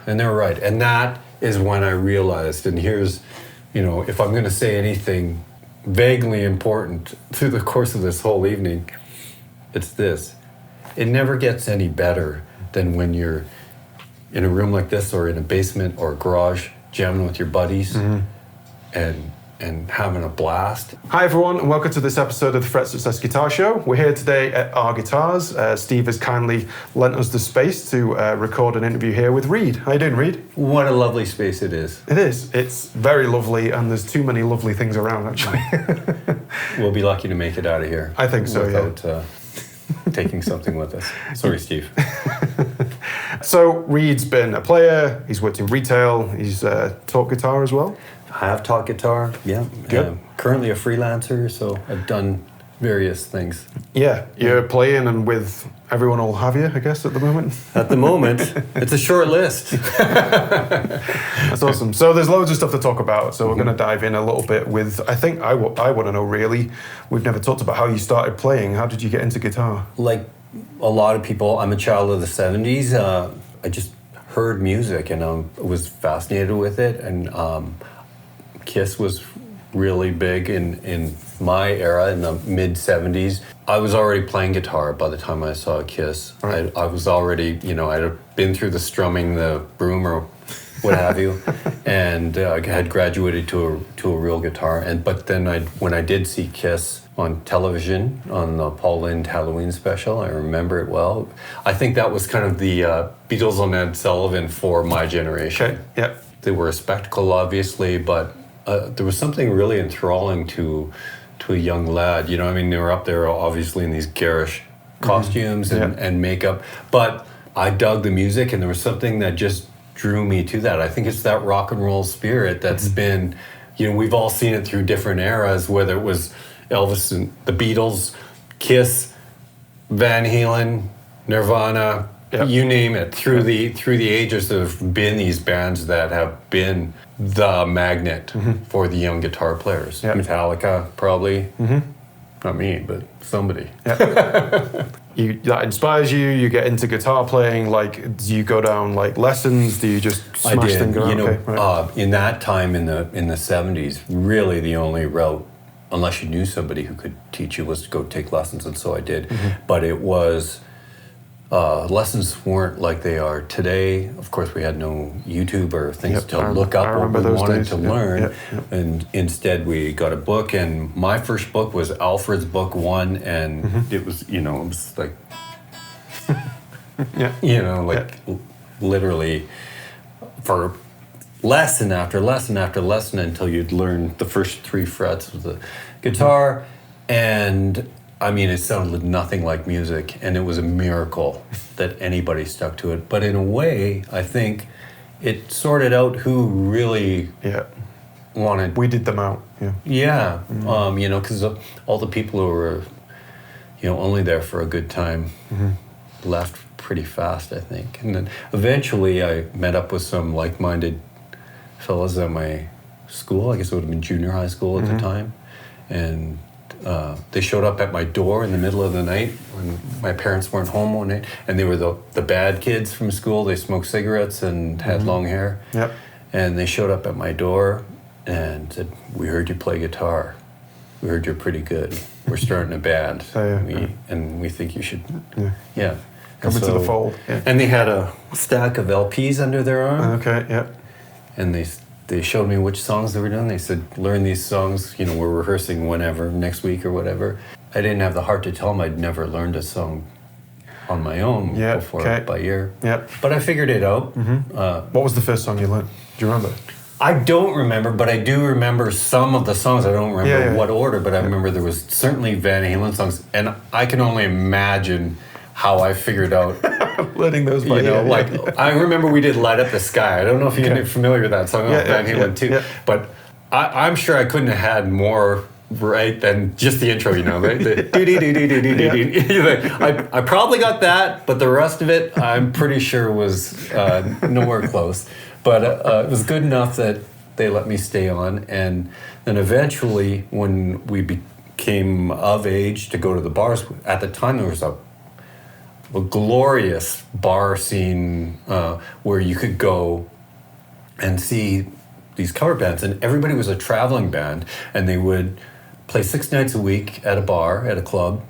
and they were right. And that is when I realized, and here's, if I'm going to say anything vaguely important through the course of this whole evening, it's this. It never gets any better than when you're in a room like this or in a basement or a garage jamming with your buddies and having a blast. Hi everyone, and welcome to this episode of the Fret Success Guitar Show. We're here today at Our Guitars. Steve has kindly lent us the space to record an interview here with Reed. How you doing, Reed? What a lovely space it is. It is. It's very lovely, and there's too many lovely things around, actually. We'll be lucky to make it out of here. I think so, without, taking something with us. Sorry, Steve. So, Reed's been a player, he's worked in retail, he's taught guitar as well. I have taught guitar, yeah. Good. Currently a freelancer, so I've done various things. Yeah, you're playing and with everyone will have you, I guess, at the moment? At the moment, it's a short list. That's awesome. So there's loads of stuff to talk about, so we're going to dive in a little bit with, I think I want to know really, we've never talked about how you started playing. How did you get into guitar? Like a lot of people, I'm a child of the 70s. I just heard music and I was fascinated with it, and Kiss was really big in my era in the mid-70s. I was already playing guitar by the time I saw Kiss. Right. I was already, I'd been through the strumming, the broom or what have you, and I had graduated to a real guitar. But then when I did see Kiss on television, on the Paul Lynde Halloween special, I remember it well. I think that was kind of the Beatles on Ed Sullivan for my generation. Okay, yeah. They were a spectacle, obviously, but there was something really enthralling to a young lad. They were up there obviously in these garish costumes and makeup, but I dug the music, and there was something that just drew me to that. I think it's that rock and roll spirit that's been, we've all seen it through different eras, whether it was Elvis and the Beatles, Kiss, Van Halen, Nirvana, you name it. Through the ages, there have been these bands that have been the magnet for the young guitar players. Yep. Metallica, probably. Not me, but somebody. Yep. That inspires you. You get into guitar playing. Like, do you go down like lessons? Do you just smash things? In that time in the 70s, really the only route, unless you knew somebody who could teach you, was to go take lessons, and so I did. But it was. Lessons weren't like they are today. Of course, we had no YouTube or things to look up what we wanted to learn. And instead, we got a book. And my first book was Alfred's Book 1. And it was, it was like, literally for lesson after lesson after lesson until you'd learn the first 3 frets of the guitar. And it sounded nothing like music, and it was a miracle that anybody stuck to it. But in a way, I think it sorted out who really wanted. We did them out. Yeah. Because all the people who were, only there for a good time left pretty fast, I think. And then eventually I met up with some like-minded fellas at my school. I guess it would have been junior high school at the time. And they showed up at my door in the middle of the night when my parents weren't home one night, and they were the bad kids from school. They smoked cigarettes and had long hair. Yep. And they showed up at my door and said, "We heard you play guitar. We heard you're pretty good. We're starting a band, and we think you should." Come into the fold. Yeah. And they had a stack of LPs under their arm. Okay. Yeah. And they showed me which songs they were doing. They said, learn these songs, we're rehearsing whenever, next week or whatever. I didn't have the heart to tell them I'd never learned a song on my own before by ear. Yep. But I figured it out. What was the first song you learned? Do you remember? I don't remember, but I do remember some of the songs. I don't remember what order, but I remember there was certainly Van Halen songs. And I can only imagine how I figured out learning those by I remember we did Light Up the Sky. I don't know if you're familiar with that song, Van Halen too. But I'm sure I couldn't have had more right than just the intro, I probably got that, but the rest of it I'm pretty sure was nowhere close. But it was good enough that they let me stay on. And then eventually when we became of age to go to the bars, at the time there was a a glorious bar scene where you could go and see these cover bands, and everybody was a traveling band, and they would play 6 nights a week at a bar, at a club,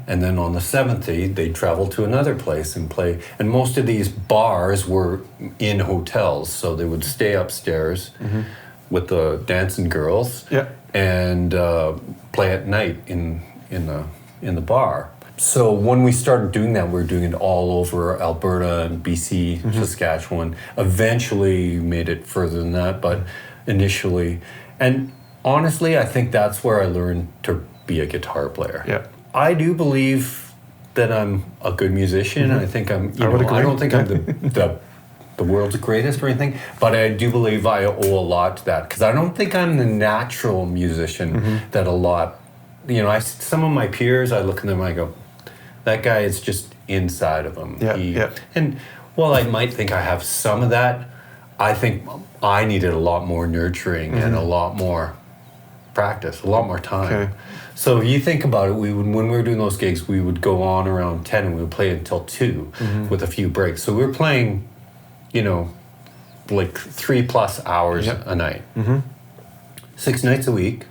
and then on the 7th day, they'd travel to another place and play. And most of these bars were in hotels, so they would stay upstairs with the dancing girls and play at night in the bar. So when we started doing that, we were doing it all over Alberta and BC, Saskatchewan. Eventually made it further than that, but initially. And honestly, I think that's where I learned to be a guitar player. Yeah. I do believe that I'm a good musician. I think I'm, I don't think I'm the world's greatest or anything, but I do believe I owe a lot to that, because I don't think I'm the natural musician that a lot, some of my peers, I look at them and I go, that guy is just inside of him. And while I might think I have some of that, I think I needed a lot more nurturing and a lot more practice, a lot more time. Okay. So if you think about it, when we were doing those gigs, we would go on around 10 and we would play until 2 with a few breaks. So we were playing, like 3+ hours a night. 6 nights a week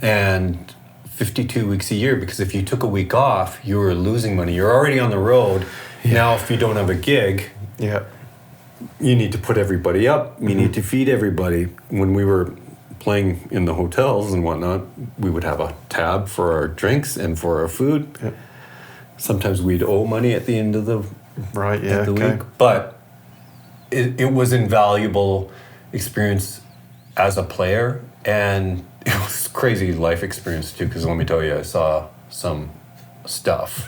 and 52 weeks a year, because if you took a week off, you were losing money. You're already on the road. Now, if you don't have a gig, you need to put everybody up. You need to feed everybody. When we were playing in the hotels and whatnot, we would have a tab for our drinks and for our food. Sometimes we'd owe money at the end of the week. But it was invaluable experience as a player, and it was crazy life experience too, because let me tell you, I saw some stuff.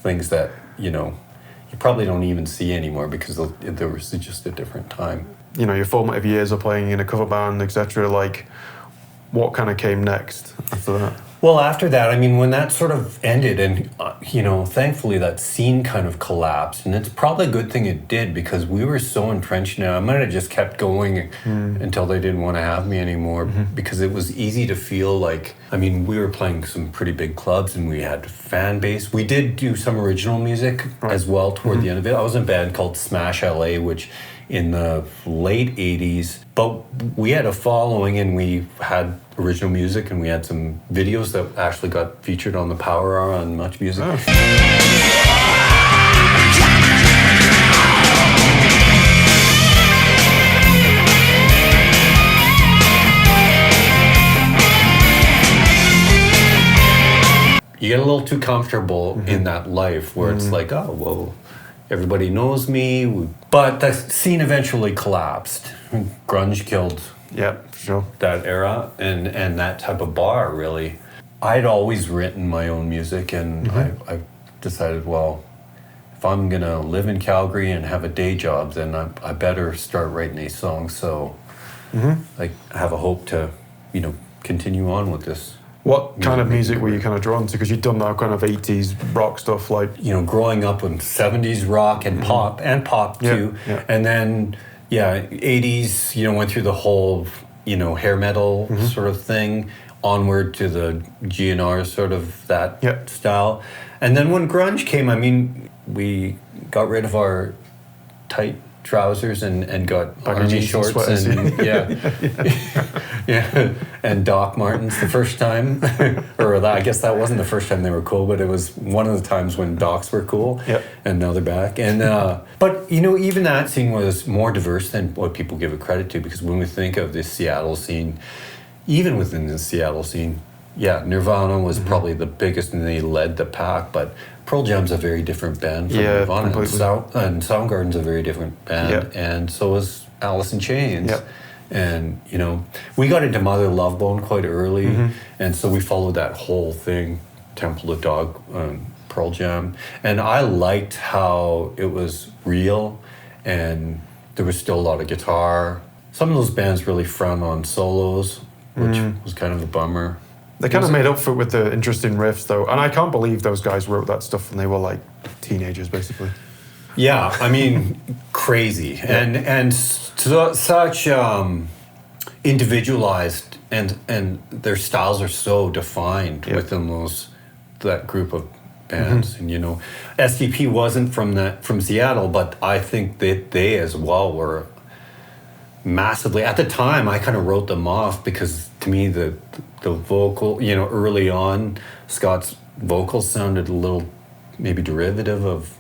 Things that, you probably don't even see anymore, because there was just a different time. Your formative years of playing in a cover band, etc., like, what kind of came next after that? Well, after that, I mean, when that sort of ended, and, thankfully that scene kind of collapsed, and it's probably a good thing it did, because we were so entrenched now. I might have just kept going until they didn't want to have me anymore, because it was easy to feel like, we were playing some pretty big clubs, and we had fan base. We did do some original music as well toward the end of it. I was in a band called Smash LA, which in the late 80s, but we had a following, and we had original music, and we had some videos that actually got featured on the Power Hour on Much Music. You get a little too comfortable in that life where it's like, oh, well, everybody knows me. But the scene eventually collapsed. Grunge killed that era and that type of bar, really. I'd always written my own music, and I decided, well, if I'm going to live in Calgary and have a day job, then I better start writing these songs. So I have a hope to, continue on with this. What kind of music were you kind of drawn to? Because you'd done that kind of 80s rock stuff, like... growing up with 70s rock and pop too. And then, 80s, went through the whole, hair metal sort of thing, onward to the GNR sort of that style. And then when grunge came, we got rid of our tight trousers and got army shorts and and Doc Martens the first time, or I guess that wasn't the first time they were cool, but it was one of the times when Docs were cool. And now they're back. And but even that scene was more diverse than what people give it credit to, because when we think of the Seattle scene, even within the Seattle scene, Nirvana was probably the biggest, and they led the pack, but Pearl Jam's a very different band from Nirvana, and Soundgarden's a very different band, and so is Alice in Chains. And, we got into Mother Love Bone quite early, and so we followed that whole thing, Temple of Dog, Pearl Jam, and I liked how it was real, and there was still a lot of guitar. Some of those bands really frown on solos, which was kind of a bummer. They kind of made up for it with the interesting riffs, though. And I can't believe those guys wrote that stuff when they were like teenagers, basically. Yeah, crazy. And such individualized, and their styles are so defined within those that group of bands. And you know, SDP wasn't from Seattle, but I think that they as well were massively at the time. I kind of wrote them off because to me the vocal, you know, early on Scott's vocals sounded a little maybe derivative of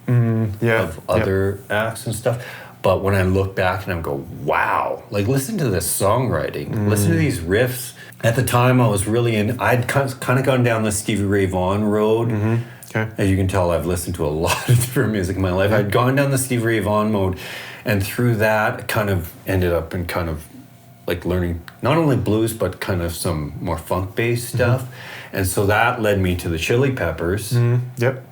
other acts and stuff. But when I look back and I go, wow, like listen to this songwriting, listen to these riffs. At the time I was really I'd kind of gone down the Stevie Ray Vaughan road. Okay. As you can tell, I've listened to a lot of different music in my life. I'd gone down the Stevie Ray Vaughan mode, and through that kind of ended up in kind of like learning not only blues, but kind of some more funk-based stuff. And so that led me to the Chili Peppers. Yep.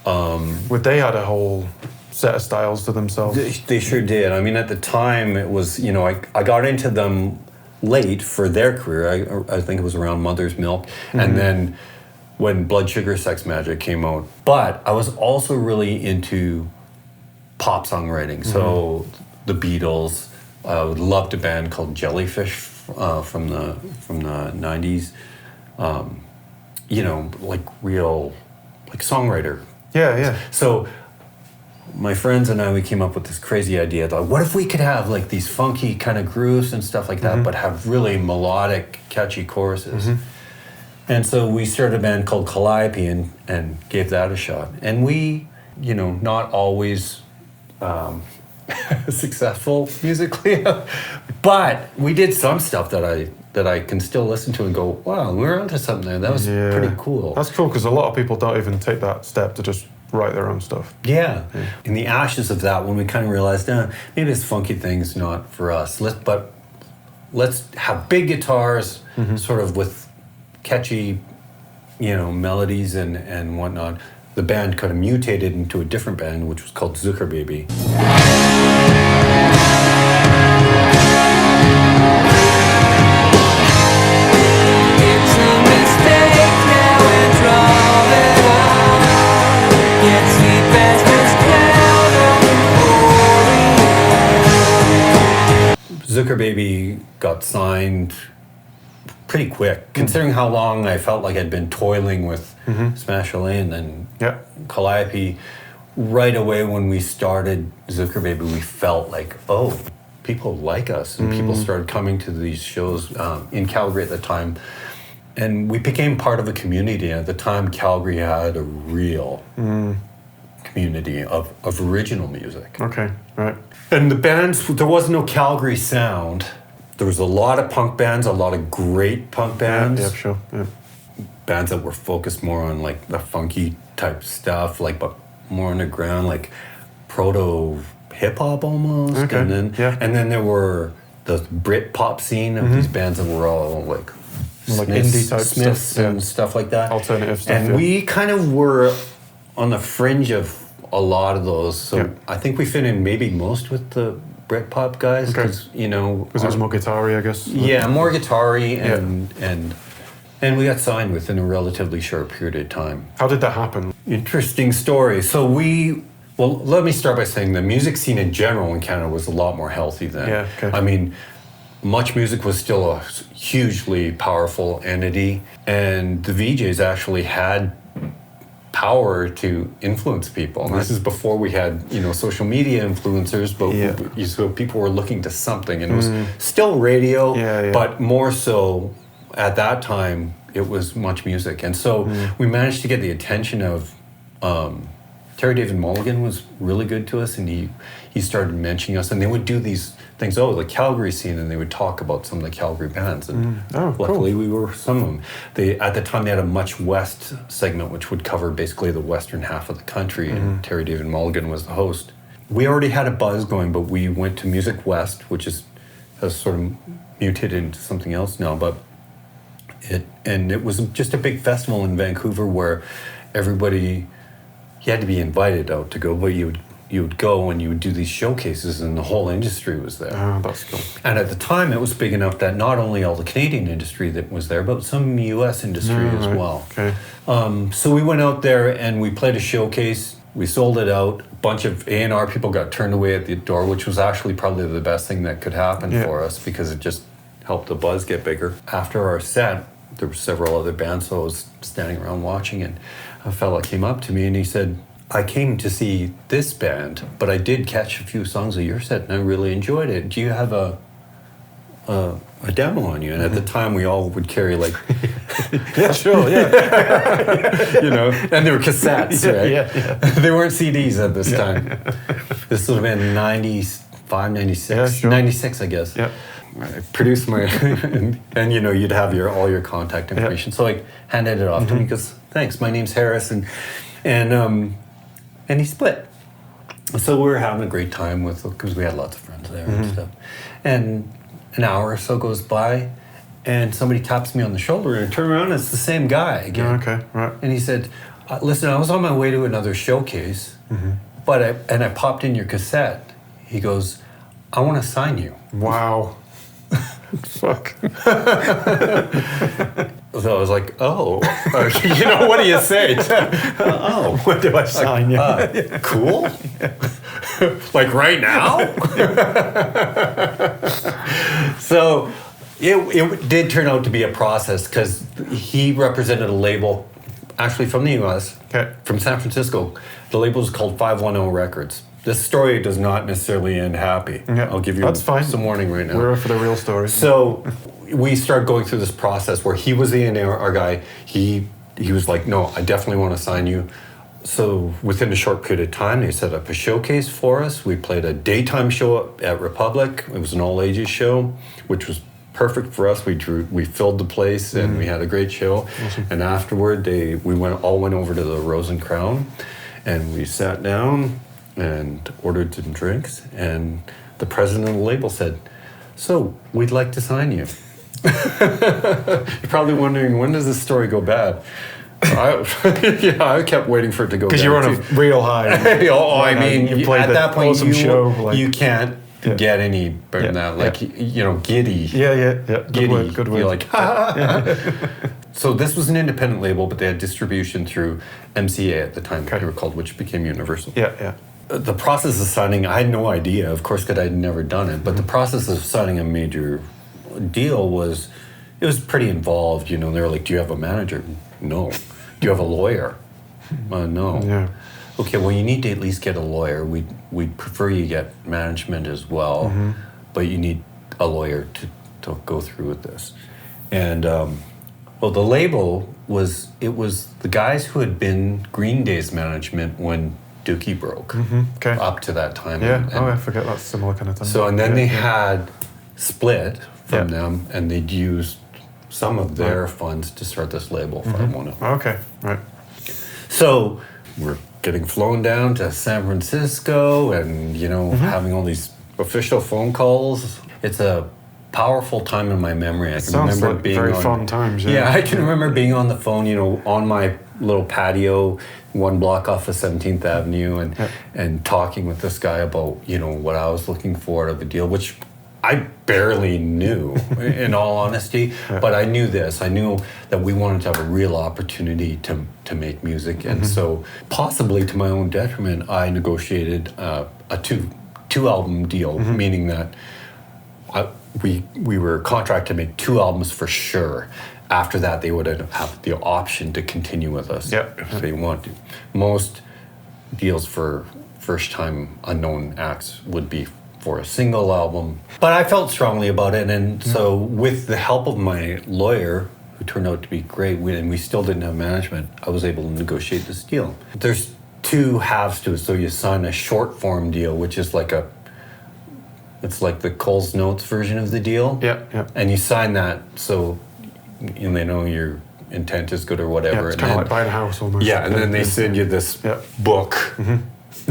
Well, they had a whole set of styles to themselves. They sure did. I mean, at the time, it was, you know, I got into them late for their career. I think it was around Mother's Milk. And then when Blood Sugar Sex Magic came out. But I was also really into pop songwriting. So the Beatles, loved a band called Jellyfish from the 90s. You know, like real, like songwriter. Yeah. So my friends and I, we came up with this crazy idea. Thought, what if we could have like these funky kind of grooves and stuff like that, but have really melodic, catchy choruses? And so we started a band called Calliope and gave that a shot. And we, you know, not always successful musically, but we did some stuff that I can still listen to and go, wow, we're onto something there. That was pretty cool. That's cool because a lot of people don't even take that step to just write their own stuff. Yeah. In the ashes of that, when we kind of realized, maybe this funky thing's not for us. Let's have big guitars, sort of with catchy, you know, melodies and whatnot. The band kind of mutated into a different band, which was called Zuckerbaby. Zuckerbaby got signed pretty quick, considering how long I felt like I'd been toiling with Smash LA and then Calliope. Right away when we started Zuckerbaby, we felt like, oh, people like us, and people started coming to these shows in Calgary at the time. And we became part of a community. At the time, Calgary had a real community of original music. Okay, right. And the bands, there was no Calgary sound. There was a lot of punk bands, a lot of great punk bands. Yeah, sure. Yeah. Bands that were focused more on like the funky type stuff, like but more underground, like proto hip hop almost. Okay. And then there were the Brit pop scene of these bands that were all like indie type Smiths stuff, and stuff like that. Alternative stuff. And we kind of were on the fringe of a lot of those. So I think we fit in maybe most with the Britpop guys, because you know, because it was more guitar-y, I guess. Yeah, more guitar-y, and we got signed within a relatively short period of time. How did that happen? Interesting story. So let me start by saying the music scene in general in Canada was a lot more healthy then. Yeah, okay. I mean, Much Music was still a hugely powerful entity, and the VJs actually had power to influence people. And this is before we had, you know, social media influencers, but so people were looking to something, and it was still radio, but more so at that time it was Much Music. And so we managed to get the attention of Terry David Mulligan was really good to us, and he started mentioning us, and they would do these things, the Calgary scene, and they would talk about some of the Calgary bands, and luckily we were some of them. At the time they had a Much West segment, which would cover basically the western half of the country, and Terry David Mulligan was the host. We already had a buzz going, but we went to Music West, which has sort of mutated into something else now, but it was just a big festival in Vancouver where everybody, you had to be invited out to go, but you would go and you would do these showcases, and the whole industry was there. Oh, that's cool. And at the time, it was big enough that not only all the Canadian industry that was there, but some U.S. industry as well. Okay. So we went out there and we played a showcase. We sold it out. A bunch of A&R people got turned away at the door, which was actually probably the best thing that could happen for us, because it just helped the buzz get bigger. After our set, there were several other bands, so I was standing around watching, and a fella came up to me and he said, I came to see this band, but I did catch a few songs of your set and I really enjoyed it. Do you have a demo on you? And at the time we all would carry like Yeah, sure, yeah. you know, and they were cassettes, right? Yeah. They weren't CDs at this time. This would have been 95, 96, Yeah, sure. 96, I guess. Yeah. I produced my, and you know, you'd have all your contact information. So I handed it off to him. He goes, thanks, my name's Harris. And he split. So we were having a great time because we had lots of friends there and stuff. And an hour or so goes by, and somebody taps me on the shoulder, and I turn around, and it's the same guy again. Yeah, okay, right. And he said, listen, I was on my way to another showcase, but I popped in your cassette. He goes, I want to sign you. Wow. Fuck. So I was like, oh, you know, what do you say? Oh, What do I sign you? cool. Like right now? So it did turn out to be a process because he represented a label actually from the US, Okay. from San Francisco. The label is called 510 Records. This story does not necessarily end happy. Yeah, I'll give you that's fine. some warning right now. We're for the real story. So we started going through this process where he was the A&R guy. He was like, no, I definitely want to sign you. So within a short period of time, they set up a showcase for us. We played a daytime show at Republic. It was an all ages show, which was perfect for us. We filled the place and we had a great show. Awesome. And afterward, we went over to the Rose and Crown, and we sat down and ordered some drinks. And the president of the label said, "So we'd like to sign you." You're probably wondering, when does this story go bad? I kept waiting for it to go bad. Because you're on a real high. I mean, you played at that point, awesome show. Like, you can't get any better than that. Like, you know, giddy. yeah. Giddy. Good word. You're like, So this was an independent label, but they had distribution through MCA at the time, they were called, which became Universal. Yeah. The process of signing, I had no idea, of course, because I'd never done it, but the process of signing a major deal was pretty involved. You know, they were like, do you have a manager? No. Do you have a lawyer? No. Yeah. Okay, well, you need to at least get a lawyer. We'd prefer you get management as well, but you need a lawyer to go through with this. And, well, the label was the guys who had been Green Day's management when Dookie broke, Okay. up to that time. Yeah. And I forget that's similar kind of thing. so, and then Yeah, they yeah. had split from Yeah. them, and they'd used some of their funds to start this label, 510. Okay, right. So we're getting flown down to San Francisco and, you know, having all these official phone calls. It's a powerful time in my memory. I can Sounds remember like being very on, fun times. Yeah, I can remember being on the phone, you know, on my little patio, one block off of 17th Avenue, and talking with this guy about, you know, what I was looking for out of a deal, which I barely knew, in all honesty. But I knew this. I knew that we wanted to have a real opportunity to make music, and so possibly to my own detriment, I negotiated a two album deal, meaning that we were contracted to make 2 albums for sure. After that, they would have the option to continue with us if they want to. Most deals for first-time unknown acts would be for a single album. But I felt strongly about it, and so with the help of my lawyer, who turned out to be great, and we still didn't have management, I was able to negotiate this deal. There's 2 halves to it. So you sign a short-form deal, which is it's like the Coles Notes version of the deal. Yeah. And you sign that so they know your intent is good or whatever. Yeah, it's and kind of then, like buying a house almost. yeah, and then they send you this book.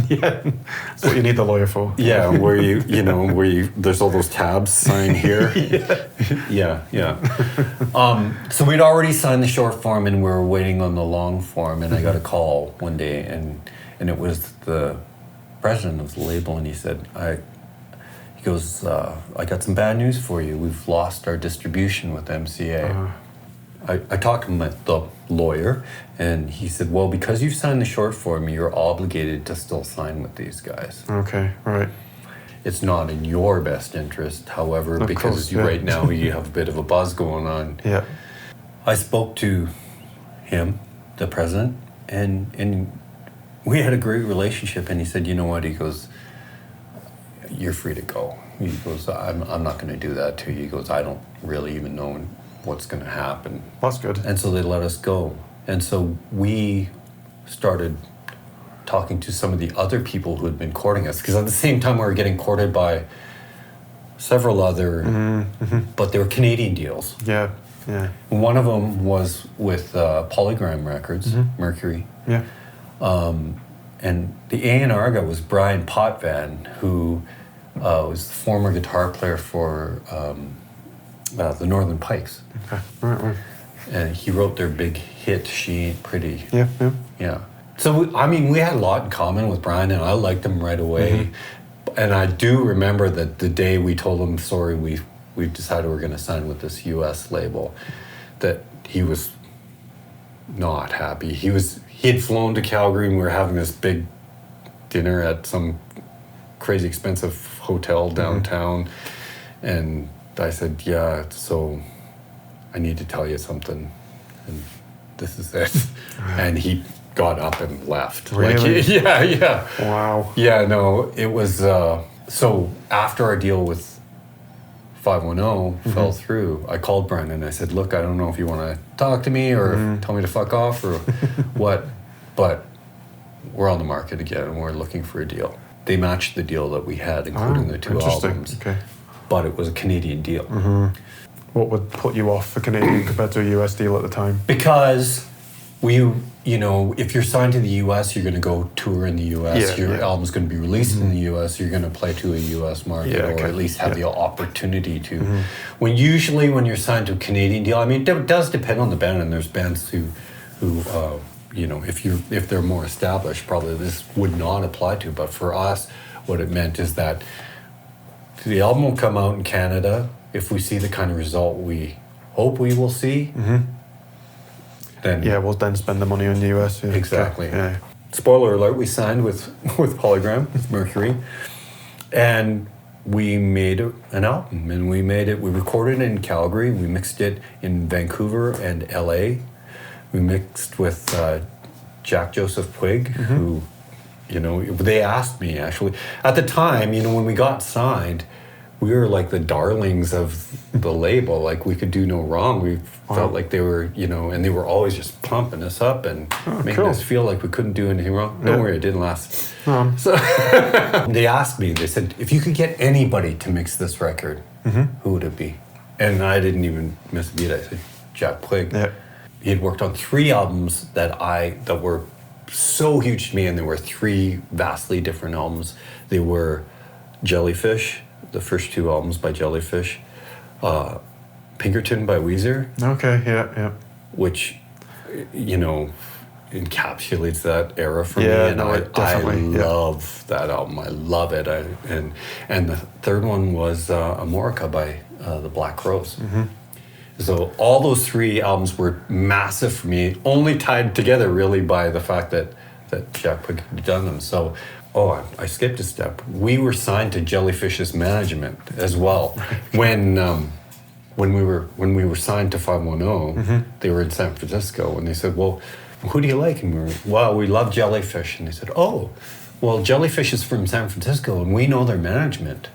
Yeah, that's what you need the lawyer for. Yeah, where you there's all those tabs, sign here. Yeah. So we'd already signed the short form and we were waiting on the long form, and I got a call one day, and it was the president of the label, and he said, he goes, I got some bad news for you. We've lost our distribution with MCA. I talked to the lawyer, and he said, well, because you've signed the short form, you're obligated to still sign with these guys. Okay, right. It's not in your best interest, however, Of because course, yeah. right now you have a bit of a buzz going on. Yeah. I spoke to him, the president, and we had a great relationship. And he said, you know what? He goes, you're free to go. He goes, I'm not going to do that to you. He goes, I don't really even know what's going to happen. That's good. And so they let us go. And so we started talking to some of the other people who had been courting us, because at the same time we were getting courted by several other, but they were Canadian deals. Yeah. One of them was with Polygram Records, Mercury. Yeah. And the A&R guy was Brian Potvin, who was the former guitar player for the Northern Pikes. Okay. Right. And he wrote their big hit, She Ain't Pretty. Yeah. So, I mean, we had a lot in common with Brian, and I liked him right away. And I do remember that the day we told him, sorry, we've decided we're going to sign with this U.S. label, that he was not happy. He had flown to Calgary, and we were having this big dinner at some crazy expensive hotel downtown. And I said, yeah, so I need to tell you something, and this is it. And he got up and left. Really? Like, yeah. Wow. Yeah, no, it was, so after our deal with 510 fell through, I called Brian and I said, look, I don't know if you want to talk to me or tell me to fuck off or what, but we're on the market again and we're looking for a deal. They matched the deal that we had, including the two albums. Okay. But it was a Canadian deal. What would put you off a Canadian compared to a US deal at the time? Because if you're signed to the US, you're going to go tour in the US. Your album's going to be released in the US. You're going to play to a US market, or at least have the opportunity to. When you're signed to a Canadian deal, I mean, it does depend on the band, and there's bands who if they're more established, probably this would not apply to. But for us, what it meant is that the album will come out in Canada. If we see the kind of result we hope we will see, then we'll then spend the money on the US. Yeah. Exactly. Yeah. Spoiler alert: we signed with Polygram, with Mercury, and we made an album. And we recorded it in Calgary. We mixed it in Vancouver and LA. We mixed with Jack Joseph Puig, who, they asked me actually at the time. When we got signed, we were like the darlings of the label. Like, we could do no wrong. We felt like they were, and they were always just pumping us up and making us feel like we couldn't do anything wrong. Don't worry, it didn't last. So they asked me, they said, if you could get anybody to mix this record, who would it be? And I didn't even miss a beat. I said, Jack Puig. Yeah. He had worked on 3 albums that were so huge to me, and there were 3 vastly different albums. They were Jellyfish, the first 2 albums by Jellyfish, Pinkerton by Weezer. Okay, yeah. Which, encapsulates that era for me, and I love that album. I love it. And the third one was Amorica by the Black Rose. So all those 3 albums were massive for me, only tied together really by the fact that Jack Puig had done them. So, I skipped a step. We were signed to Jellyfish's management as well. When we were signed to 510, they were in San Francisco, and they said, well, who do you like? And we love Jellyfish. And they said, Jellyfish is from San Francisco, and we know their management.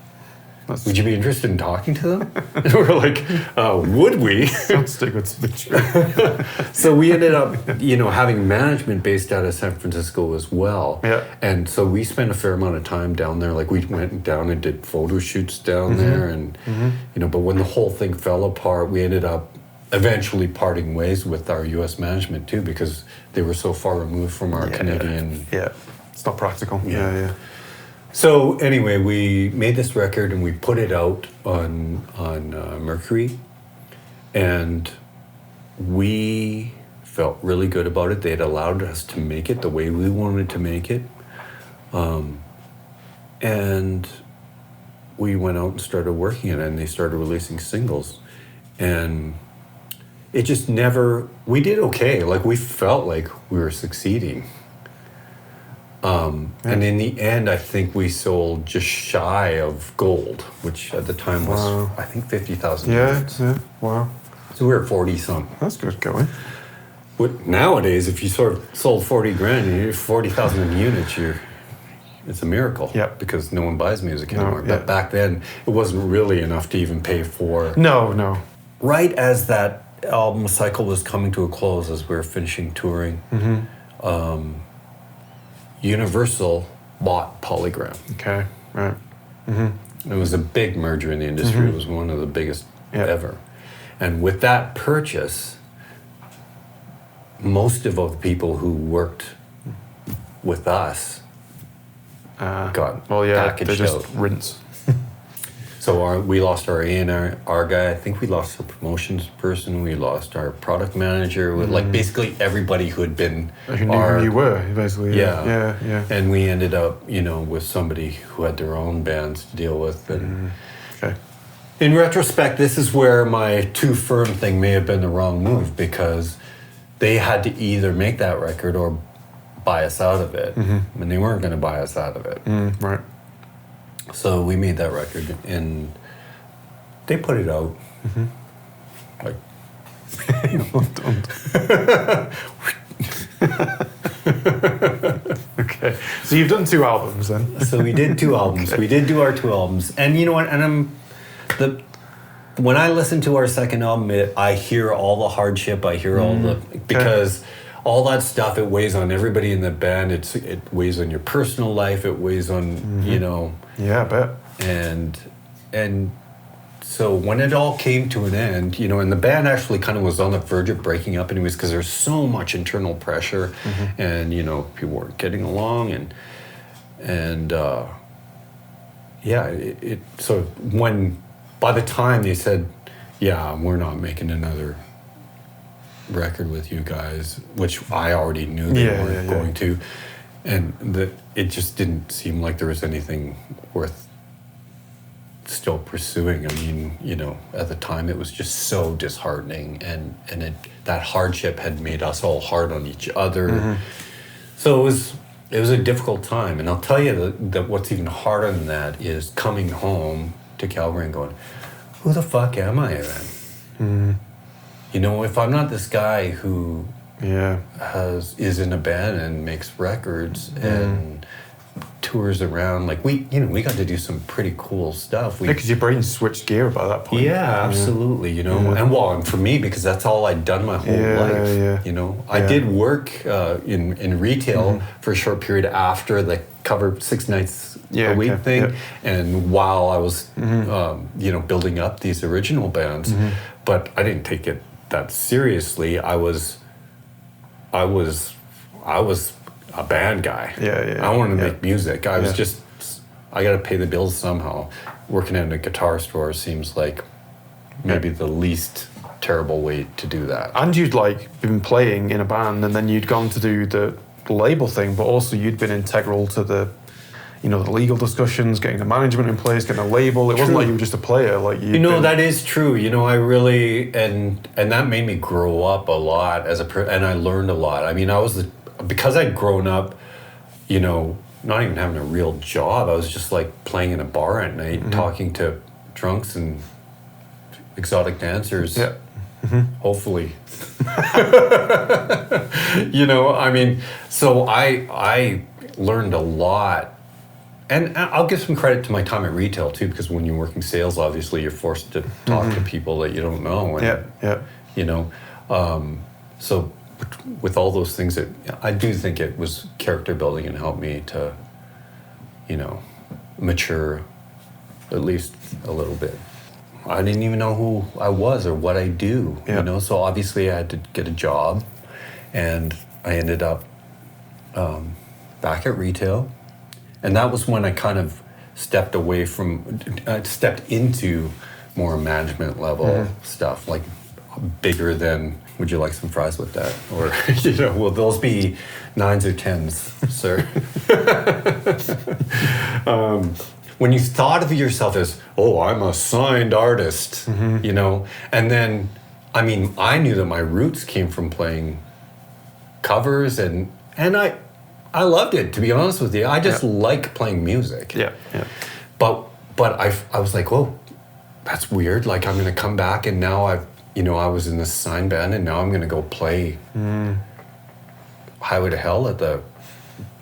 Would you be interested in talking to them? And we were like, would we? Sounds too good to be true. So we ended up, having management based out of San Francisco as well. Yeah. And so we spent a fair amount of time down there. Like, we went down and did photo shoots down there. And, but when the whole thing fell apart, we ended up eventually parting ways with our U.S. management too, because they were so far removed from our Canadian. Yeah, it's not practical. Yeah. So anyway, we made this record and we put it out on Mercury, and we felt really good about it. They had allowed us to make it the way we wanted to make it, and we went out and started working it, and they started releasing singles, and it just never. We did okay. Like, we felt like we were succeeding. And in the end, I think we sold just shy of gold, which at the time was, I think, 50,000 units. Yeah, wow. So we were 40 some. That's good going. Nowadays, if you sort of sold 40 grand, you 40,000 units, it's a miracle. Yeah. Because no one buys music anymore. Yeah. But back then, it wasn't really enough to even pay for. No. Right as that album cycle was coming to a close, as we were finishing touring, Universal bought Polygram. Okay, right. It was a big merger in the industry. It was one of the biggest ever. And with that purchase, most of the people who worked with us got packaged they just out. rinse. So we lost our A&R guy. I think we lost our promotions person. We lost our product manager. Like basically everybody who had been Who knew who you were, basically. Yeah. Yeah. And we ended up, with somebody who had their own bands to deal with. And Okay. in retrospect, this is where my too firm thing may have been the wrong move, because they had to either make that record or buy us out of it. And they weren't going to buy us out of it. Right. So we made that record, and they put it out. Like, Okay. So you've done 2 albums then? so we did 2 albums. We did do our 2 albums, and you know what? And when I listen to our second album, I hear all the hardship. I hear all the because all that stuff, it weighs on everybody in the band. It weighs on your personal life. It weighs on Yeah, I bet. And so when it all came to an end, and the band actually kind of was on the verge of breaking up anyways, because there's so much internal pressure, and people weren't getting along, and so when by the time they said, yeah, we're not making another record with you guys, which I already knew they weren't going to, and that it just didn't seem like there was anything worth still pursuing. I mean, at the time it was just so disheartening, and that hardship had made us all hard on each other. So it was a difficult time, and I'll tell you that what's even harder than that is coming home to Calgary and going, who the fuck am I then? If I'm not this guy who is in a band and makes records and tours around, like we got to do some pretty cool stuff. Because your brain switched gear by that point. Yeah, absolutely. And for me, because that's all I'd done my whole life. I did work in retail for a short period after the cover 6 nights a week thing, and while I was building up these original bands, but I didn't take it that seriously. I was a band guy. I wanted to make music. I was just, I got to pay the bills somehow. Working at a guitar store seems like maybe the least terrible way to do that. And you'd been playing in a band, and then you'd gone to do the label thing, but also you'd been integral to the the legal discussions, getting the management in place, getting a label. It wasn't like you were just a player. That is true. I really, and that made me grow up a lot and I learned a lot. I mean, because I'd grown up, not even having a real job. I was just playing in a bar at night, talking to drunks and exotic dancers. Yeah. Hopefully. I mean, so I learned a lot. And I'll give some credit to my time at retail too, because when you're working sales, obviously you're forced to talk to people that you don't know. And, so with all those things, I do think it was character building and helped me to, mature at least a little bit. I didn't even know who I was or what I do, so obviously I had to get a job, and I ended up back at retail. And that was when I kind of stepped into more management level stuff, bigger than, would you like some fries with that? Or, will those be 9s or 10s, sir? When you thought of yourself as, I'm a signed artist, and then, I mean, I knew that my roots came from playing covers, and I loved it, to be honest with you. I just like playing music. But I was like, whoa, that's weird. I'm going to come back, and now I've, you know, I was in this sign band and now I'm going to go play Highway to Hell at the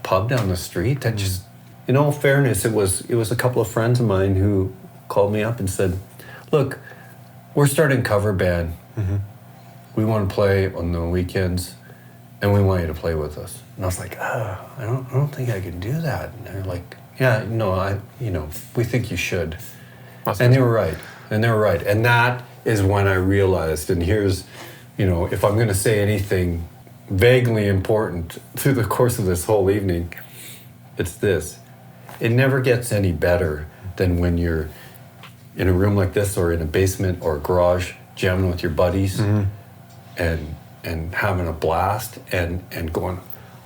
pub down the street. That just, in all fairness, it was a couple of friends of mine who called me up and said, look, we're starting a cover band. We want to play on the weekends and we want you to play with us. And I was like, I don't think I can do that. And they're like, yeah, no, we think you should. And they were right. And that is when I realized, and here's, you know, if I'm going to say anything vaguely important through the course of this whole evening, it's this. It never gets any better than when you're in a room like this or in a basement or a garage jamming with your buddies and having a blast and going,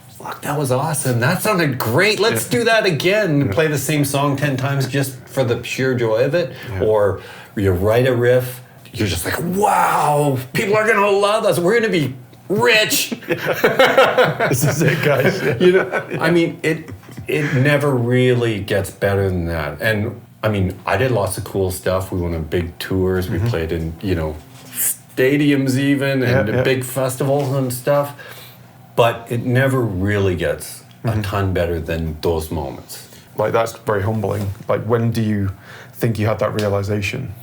fuck, that was awesome. That sounded great. Let's do that again. And play the same song 10 times just for the sheer joy of it. Yeah. Or you write a riff, you're just like, wow, people are going to love us. We're going to be rich. This is it, guys. You know, I mean, it never really gets better than that. And I mean, I did lots of cool stuff. We went on big tours. We played in, you know, stadiums even and big festivals and stuff. But it never really gets a ton better than those moments. Like, that's very humbling. Like, when do you think you had that realization?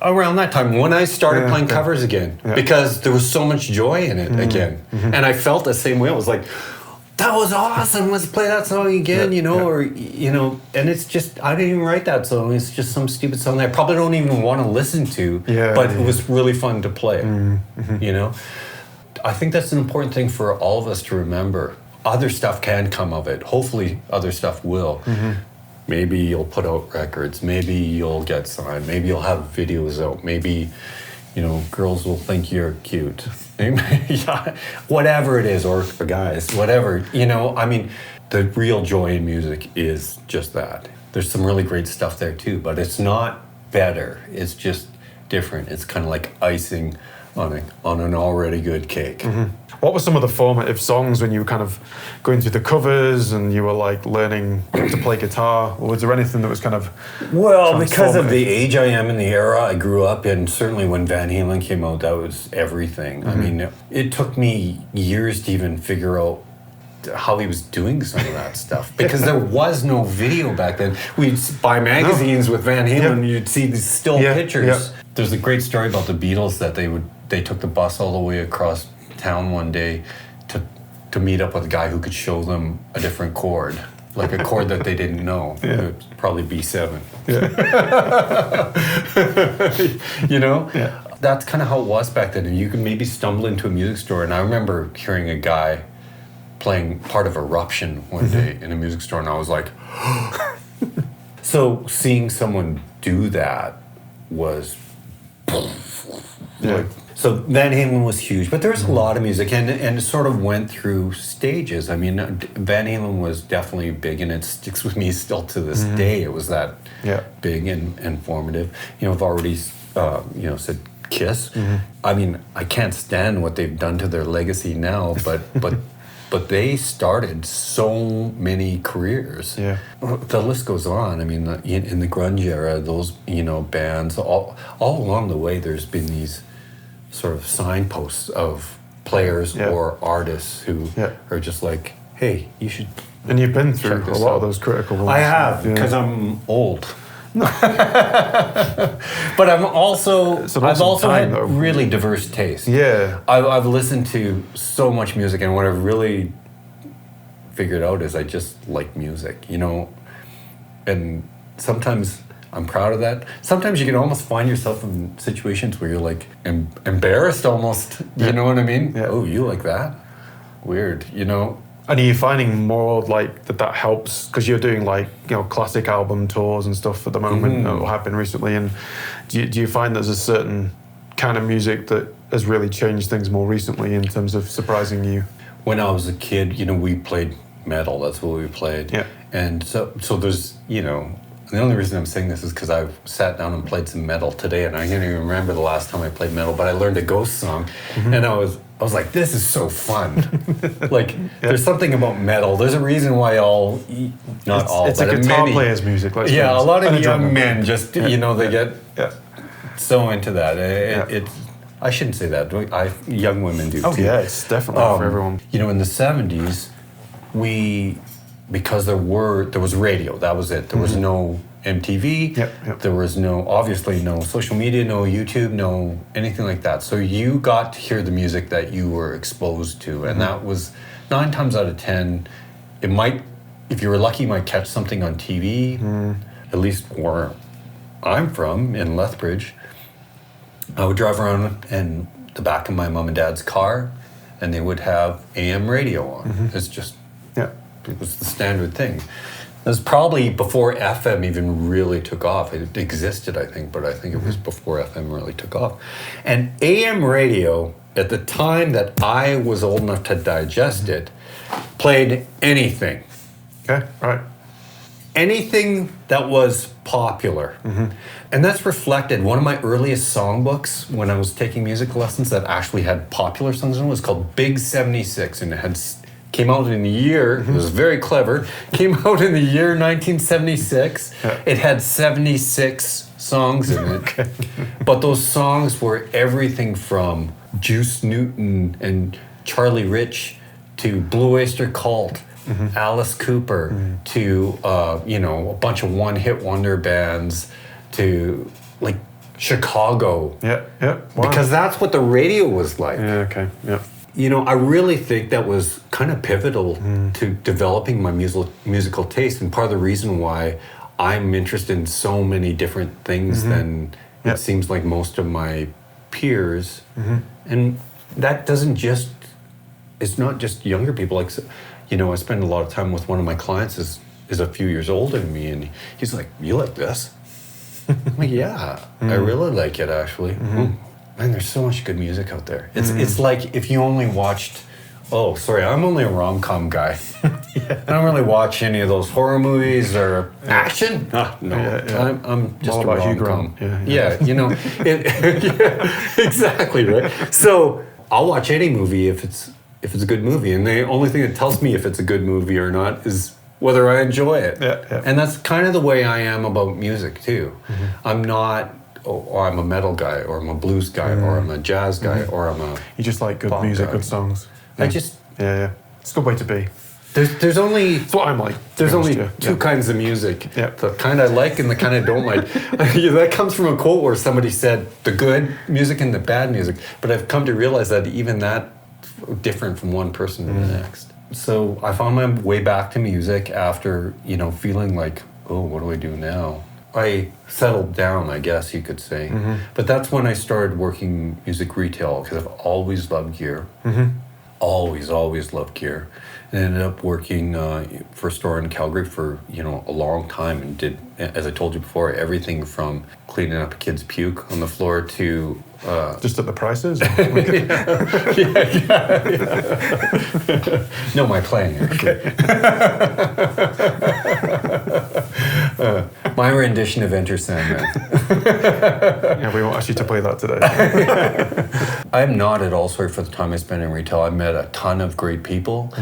Around that time, when I started playing covers again, because there was so much joy in it again. And I felt the same way. I was like, that was awesome. Let's play that song again, you know, or, you know, and it's just, I didn't even write that song. It's just some stupid song that I probably don't even want to listen to, but it was really fun to play, you know. I think that's an important thing for all of us to remember. Other stuff can come of it. Hopefully other stuff will. Maybe you'll put out records. Maybe you'll get signed. Maybe you'll have videos out. Maybe, you know, girls will think you're cute. Whatever it is, or guys, whatever. You know, I mean, the real joy in music is just that. There's some really great stuff there too, but it's not better. It's just different. It's kind of like icing on an already good cake. What were some of the formative songs when you were kind of going through the covers and you were like learning to play guitar? Or was there anything that was kind of because of the age I am and the era I grew up in, certainly when Van Halen came out, that was everything. I mean, it took me years to even figure out how he was doing some of that stuff, because there was no video back then. We'd buy magazines with Van Halen and you'd see these still pictures. There's a great story about the Beatles that they took the bus all the way across town one day to meet up with a guy who could show them a different chord, like a chord that they didn't know. It would probably B7. You know? That's kind of how it was back then. And you could maybe stumble into a music store, and I remember hearing a guy playing part of Eruption one day in a music store, and I was like, so seeing someone do that was like, so Van Halen was huge, but there's a lot of music, and it sort of went through stages. I mean, Van Halen was definitely big, and it sticks with me still to this day. It was that big and informative. You know, I've already said Kiss. I mean, I can't stand what they've done to their legacy now, but they started so many careers. The list goes on. I mean, in the grunge era, those, you know, bands, all along the way, there's been these sort of signposts of players or artists who are just like, hey, you should. And you've been through a lot of those critical ones. I have, because I'm old. But I've also had really diverse taste. I've listened to so much music, and what I've really figured out is I just like music, you know. And sometimes I'm proud of that. Sometimes you can almost find yourself in situations where you're like embarrassed almost. You know what I mean? Oh, you like that? Weird, you know. And are you finding more like that helps, because you're doing like, you know, classic album tours and stuff at the moment, or have been recently, and do you find there's a certain kind of music that has really changed things more recently in terms of surprising you? When I was a kid, you know, we played metal. That's what we played. And so there's, you know, the only reason I'm saying this is because I've sat down and played some metal today, and I can't even remember the last time I played metal, but I learned a Ghost song, and I was like, this is so fun. Like, there's something about metal. There's a reason why it's a guitar player's music. A lot of young men just, you know, they get so into that. I shouldn't say that. Young women do Oh too. yeah, it's definitely for everyone. You know, in the 70s, because there was radio, that was it. There was no MTV. There was obviously no social media, no YouTube, no anything like that. So you got to hear the music that you were exposed to, and that was 9 times out of 10. It might, if you were lucky, you might catch something on TV. At least where I'm from, in Lethbridge, I would drive around in the back of my mom and dad's car, and they would have AM radio on. It's just, it was the standard thing. It was probably before FM even really took off. It existed, I think, but I think it was before FM really took off. And AM radio, at the time that I was old enough to digest it, played anything. Okay, right. Anything that was popular. And that's reflected. One of my earliest songbooks when I was taking music lessons that actually had popular songs in it was called Big 76, and it came out in the year, it was very clever, came out in the year 1976. It had 76 songs in it. But those songs were everything from Juice Newton and Charlie Rich to Blue Oyster Cult, Alice Cooper, to a bunch of one-hit wonder bands, to like Chicago. Wow. Because that's what the radio was like. Yeah. You know, I really think that was kind of pivotal to developing my musical taste, and part of the reason why I'm interested in so many different things than it seems like most of my peers. And that it's not just younger people. Like, you know, I spend a lot of time with one of my clients is a few years older than me, and he's like, "You like this?" I'm like, "Yeah, I really like it, actually." Man, there's so much good music out there. It's like if you only watched, I'm only a rom-com guy. I don't really watch any of those horror movies or action. No. I'm just all a about Hugh rom-com. Grant. You know, exactly, right? So I'll watch any movie if it's a good movie, and the only thing that tells me if it's a good movie or not is whether I enjoy it. And that's kind of the way I am about music too. I'm not, I'm a metal guy, or I'm a blues guy, or I'm a jazz guy, or I'm a You just like good music, good songs. It's a good way to be. There's only It's what I'm like. There's only two kinds of music. Yeah. The kind I like and the kind I don't like. That comes from a quote where somebody said the good music and the bad music. But I've come to realize that even that different from one person to the next. So I found my way back to music after, feeling like, what do I do now? I settled down, I guess you could say. But that's when I started working music retail, because I've always loved gear. Always loved gear. And ended up working for a store in Calgary for, a long time, and did, as I told you before, everything from cleaning up a kid's puke on the floor to... Just at the prices? No, my playing, actually. My rendition of Enter Sandman. We won't ask you to play that today. I'm not at all sorry for the time I spent in retail. I met a ton of great people,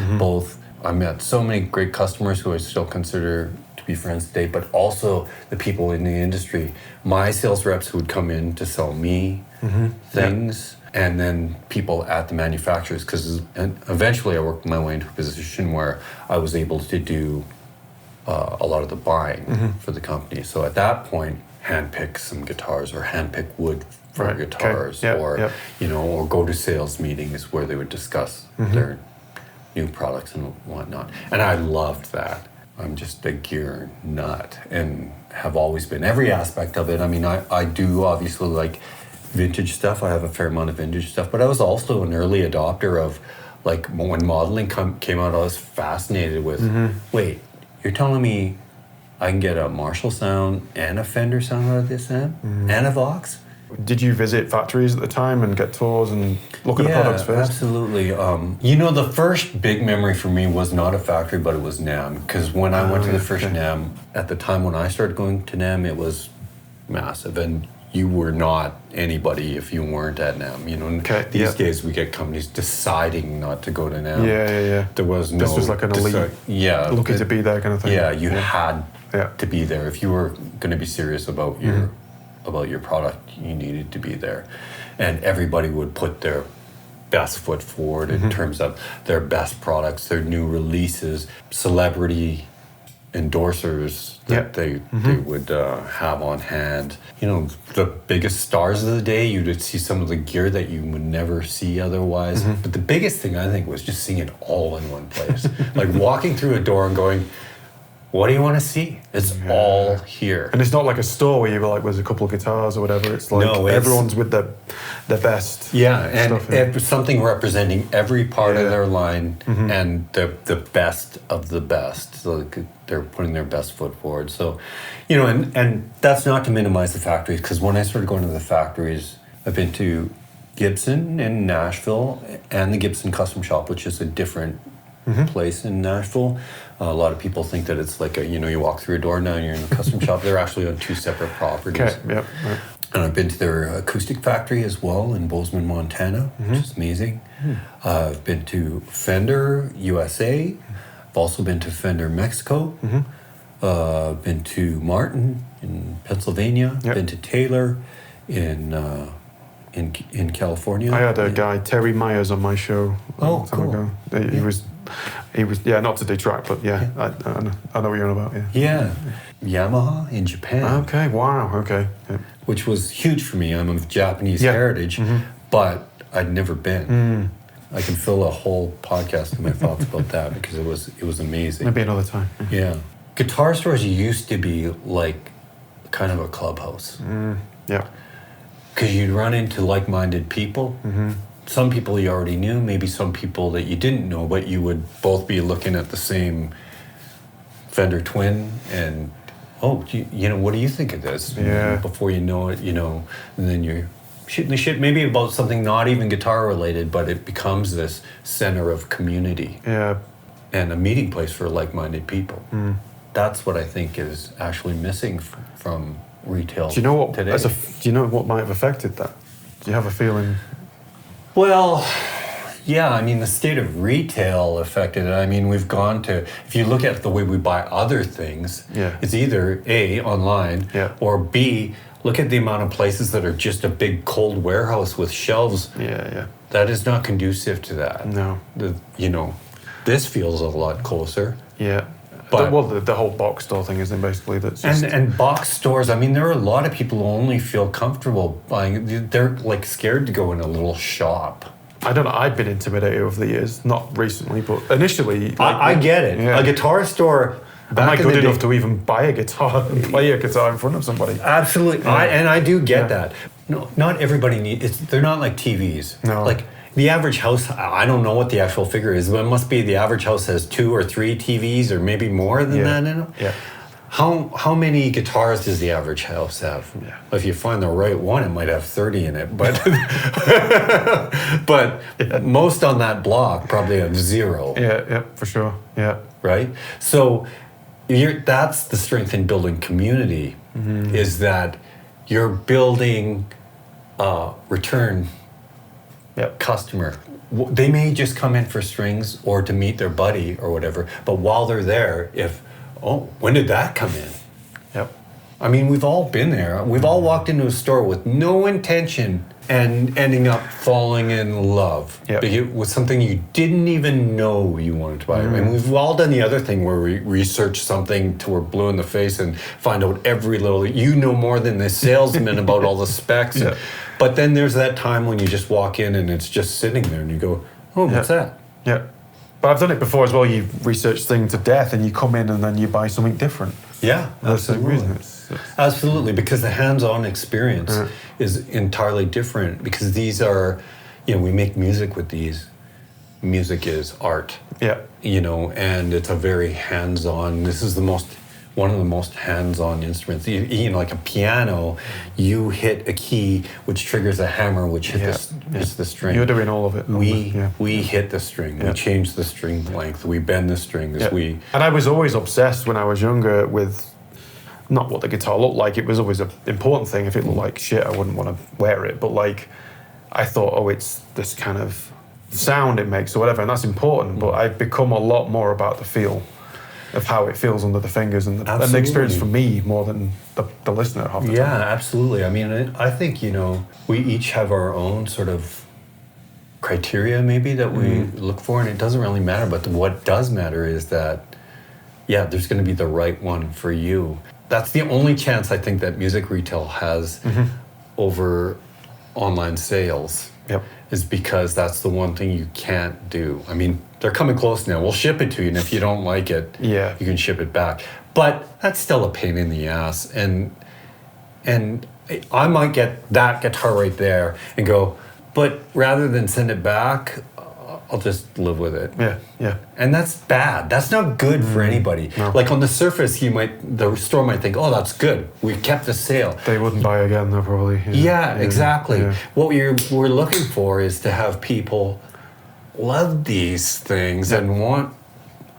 I met so many great customers who I still consider to be friends today, but also the people in the industry. My sales reps who would come in to sell me things, and then people at the manufacturers, because eventually I worked my way into a position where I was able to do a lot of the buying for the company. So at that point, handpick some guitars, or handpick wood for guitars, or go to sales meetings where they would discuss their new products and whatnot. And I loved that. I'm just a gear nut and have always been. Every aspect of it. I mean, I do obviously like vintage stuff. I have a fair amount of vintage stuff, but I was also an early adopter of, like, when modeling came out, I was fascinated with, wait, you're telling me I can get a Marshall sound and a Fender sound out of this amp and a Vox? Did you visit factories at the time and get tours and look at the products first? Absolutely. The first big memory for me was not a factory, but it was NAMM. Because when I went to the first NAMM, at the time when I started going to NAMM, it was massive. And you were not anybody if you weren't at NAMM. These days we get companies deciding not to go to NAMM. There was no... This was like an elite looking to be there kind of thing. Yeah, you had to be there. If you were going to be serious about your product, you needed to be there. and everybody would put their best foot forward in terms of their best products, their new releases, celebrity endorsers that they would have on hand. You know, the biggest stars of the day, you'd see some of the gear that you would never see otherwise. But the biggest thing, I think, was just seeing it all in one place. Like walking through a door and going, what do you want to see? It's all here. And it's not like a store where you were like, there's a couple of guitars or whatever. It's like everyone's with their best. Yeah, and stuff, something representing every part of their line and the best of the best. So they're putting their best foot forward. So, you know, and that's not to minimize the factories, because when I started going to the factories, I've been to Gibson in Nashville and the Gibson Custom Shop, which is a different place in Nashville. A lot of people think that it's like you walk through a door now and you're in a custom shop. They're actually on two separate properties. Okay, yep. Right. And I've been to their acoustic factory as well in Bozeman, Montana, which is amazing. I've been to Fender USA. I've also been to Fender Mexico. Been to Martin in Pennsylvania. Been to Taylor in California. I had a guy, Terry Myers, on my show a long time ago. He was not to detract, but I know what you're on about. Yeah. Yamaha in Japan. Okay, wow, okay. Yeah. Which was huge for me. I'm of Japanese heritage, but I'd never been. I can fill a whole podcast with my thoughts about that because it was amazing. Maybe another time. Yeah. Guitar stores used to be like kind of a clubhouse. Yeah. Because you'd run into like-minded people. Some people you already knew, maybe some people that you didn't know, but you would both be looking at the same Fender Twin and, what do you think of this? Yeah. And before you know it, and then you're shooting the shit maybe about something not even guitar related, but it becomes this center of community. Yeah. And a meeting place for like-minded people. That's what I think is actually missing from retail today. Do you know what might have affected that? Do you have a feeling? Well, yeah, I mean, the state of retail affected it. I mean, we've gone to, if you look at the way we buy other things, it's either A, online, or B, look at the amount of places that are just a big cold warehouse with shelves. Yeah. That is not conducive to that. No. This feels a lot closer. Yeah. But the whole box store thing is basically that's just... And box stores, I mean, there are a lot of people who only feel comfortable buying. They're like scared to go in a little shop. I don't know. I've been intimidated over the years, not recently, but initially. I get it. Yeah. A guitar store. Am I good enough to even buy a guitar and play a guitar in front of somebody? Absolutely. I do get that. No, not everybody needs. They're not like TVs. No. Like the average house, I don't know what the actual figure is, but it must be the average house has 2 or 3 TVs or maybe more than that in it. Yeah. How many guitars does the average house have? Yeah. If you find the right one, it might have 30 in it, but most on that block probably have 0. Yeah, for sure. Yeah. Right? So that's the strength in building community, is that you're building return customer. They may just come in for strings or to meet their buddy or whatever, but while they're there, when did that come in? Yep. I mean, we've all been there. We've all walked into a store with no intention and ending up falling in love with something you didn't even know you wanted to buy. And we've all done the other thing where we research something till we're blue in the face and find out every little, more than the salesman about all the specs. Yeah. But then there's that time when you just walk in and it's just sitting there and you go, what's that? Yeah. But I've done it before as well. You research things to death and you come in and then you buy something different. Yeah, absolutely. Absolutely, because the hands-on experience is entirely different, because these are, we make music with these. Music is art. Yeah. And it's a very hands-on, this is one of the most hands-on instruments. Like a piano, you hit a key, which triggers a hammer, which hits the string. You're doing all of it. We hit the string. We change the string length. We bend the strings. And I was always obsessed when I was younger with not what the guitar looked like. It was always an important thing. If it looked like shit, I wouldn't want to wear it. But I thought, it's this kind of sound it makes or whatever, and that's important. But I've become a lot more about the feel. of how it feels under the fingers and the Absolutely. experience for me more than the listener half the time. Yeah, absolutely. I mean, I think, we each have our own sort of criteria maybe that we look for, and it doesn't really matter. But what does matter is that, there's going to be the right one for you. That's the only chance I think that music retail has over online sales. Yep. Is because that's the one thing you can't do. I mean, they're coming close now. We'll ship it to you, and if you don't like it, you can ship it back. But that's still a pain in the ass. And I might get that guitar right there and go, but rather than send it back, I'll just live with it. Yeah. And that's bad. That's not good for anybody. No. Like on the surface, the store might think, oh, that's good. We kept the sale. They wouldn't buy again, though, probably. Yeah, exactly. Yeah. What we're looking for is to have people love these things and want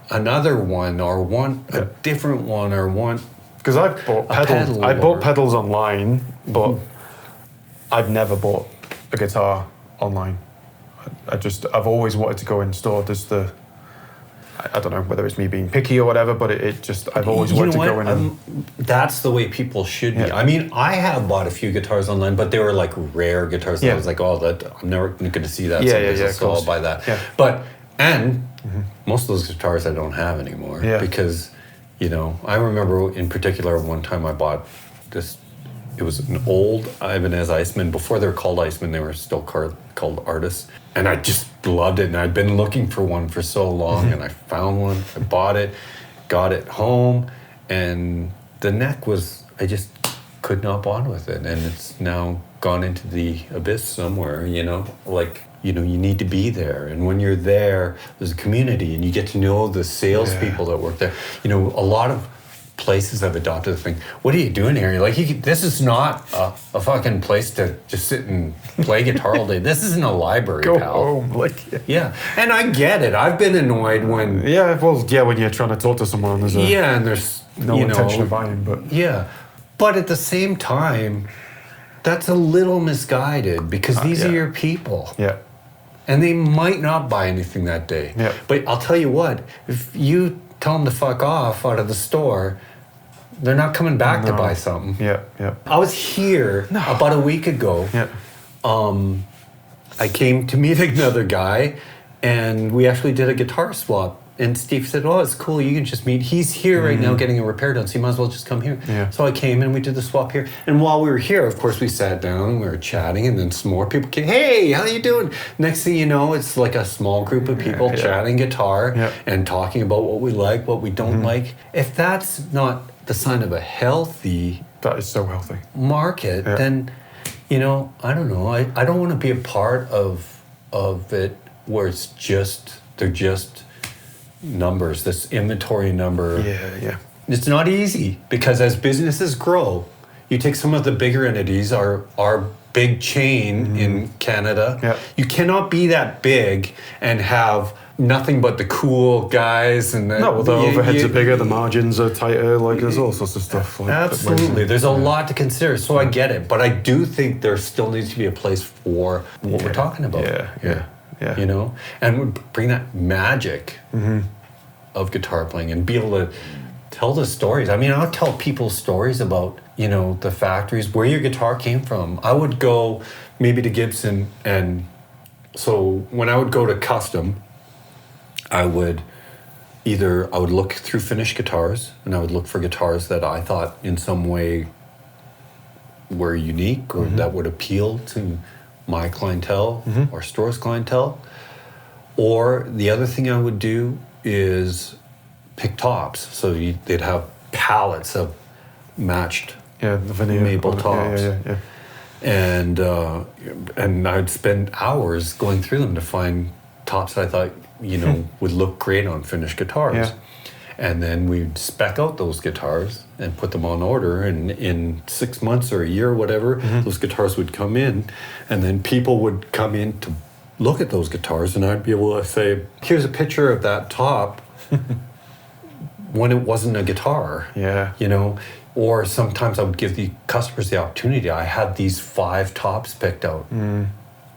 another one or want a different one or want. Because I've bought pedals. I bought pedals online, but I've never bought a guitar online. I've always wanted to go in store. I don't know whether it's me being picky or whatever, but I've always wanted to go in and... That's the way people should be. Yeah. I mean, I have bought a few guitars online, but they were like rare guitars. I was like, I'm never going to see that. So I'll buy that. Yeah. But, most of those guitars I don't have anymore. Yeah. Because, I remember in particular one time I bought this. It was an old Ibanez Iceman. Before they were called Iceman, they were still called Artists. And I just loved it. And I'd been looking for one for so long. And I found one. I bought it, got it home. And the neck I just could not bond with it. And it's now gone into the abyss somewhere, you need to be there. And when you're there, there's a community. And you get to know the salespeople that work there. A lot of places have adopted the thing. What are you doing here? You're like, this is not a fucking place to just sit and play guitar all day. This isn't a library, Go pal. home, Yeah, and I get it. I've been annoyed when... when you're trying to talk to someone, there's and there's... no intention of buying, but... Yeah, but at the same time, that's a little misguided because these are your people. Yeah. And they might not buy anything that day. Yeah. But I'll tell you what, if you tell them to fuck off out of the store, they're not coming back to buy something. Yeah. I was here about a week ago. Yeah. I came to meet another guy, and we actually did a guitar swap. And Steve said, "Oh, it's cool. You can just meet. He's here right now getting a repair done, so you might as well just come here." Yeah. So I came and we did the swap here. And while we were here, of course, we sat down and we were chatting, and then some more people came. Hey, how you doing? Next thing you know, it's like a small group of people chatting guitar and talking about what we like, what we don't like. If that's not the sign of a healthy... That is so healthy. ...market, then, I don't know. I don't want to be a part of it where they're just numbers, this inventory number. Yeah. It's not easy because as businesses grow, you take some of the bigger entities, our big chain in Canada. Yeah. You cannot be that big and have nothing but the cool guys and the overheads are bigger, the margins are tighter, there's all sorts of stuff. Absolutely. There's a lot to consider, so I get it. But I do think there still needs to be a place for what we're talking about. Yeah. And bring that magic of guitar playing and be able to tell the stories. I mean, I'll tell people stories about, the factories, where your guitar came from. I would go maybe to Gibson, and so when I would go to custom, I would look through finished guitars, and I would look for guitars that I thought in some way were unique or that would appeal to my clientele or store's clientele. Or the other thing I would do is pick tops. So they'd have pallets of matched the veneer maple tops. Yeah. And I'd spend hours going through them to find tops that I thought, would look great on finished guitars. Yeah. And then we'd spec out those guitars and put them on order. And in 6 months or a year or whatever, those guitars would come in. And then people would come in to look at those guitars. And I'd be able to say, here's a picture of that top when it wasn't a guitar. Yeah. Or sometimes I would give the customers the opportunity. I had these 5 tops picked out.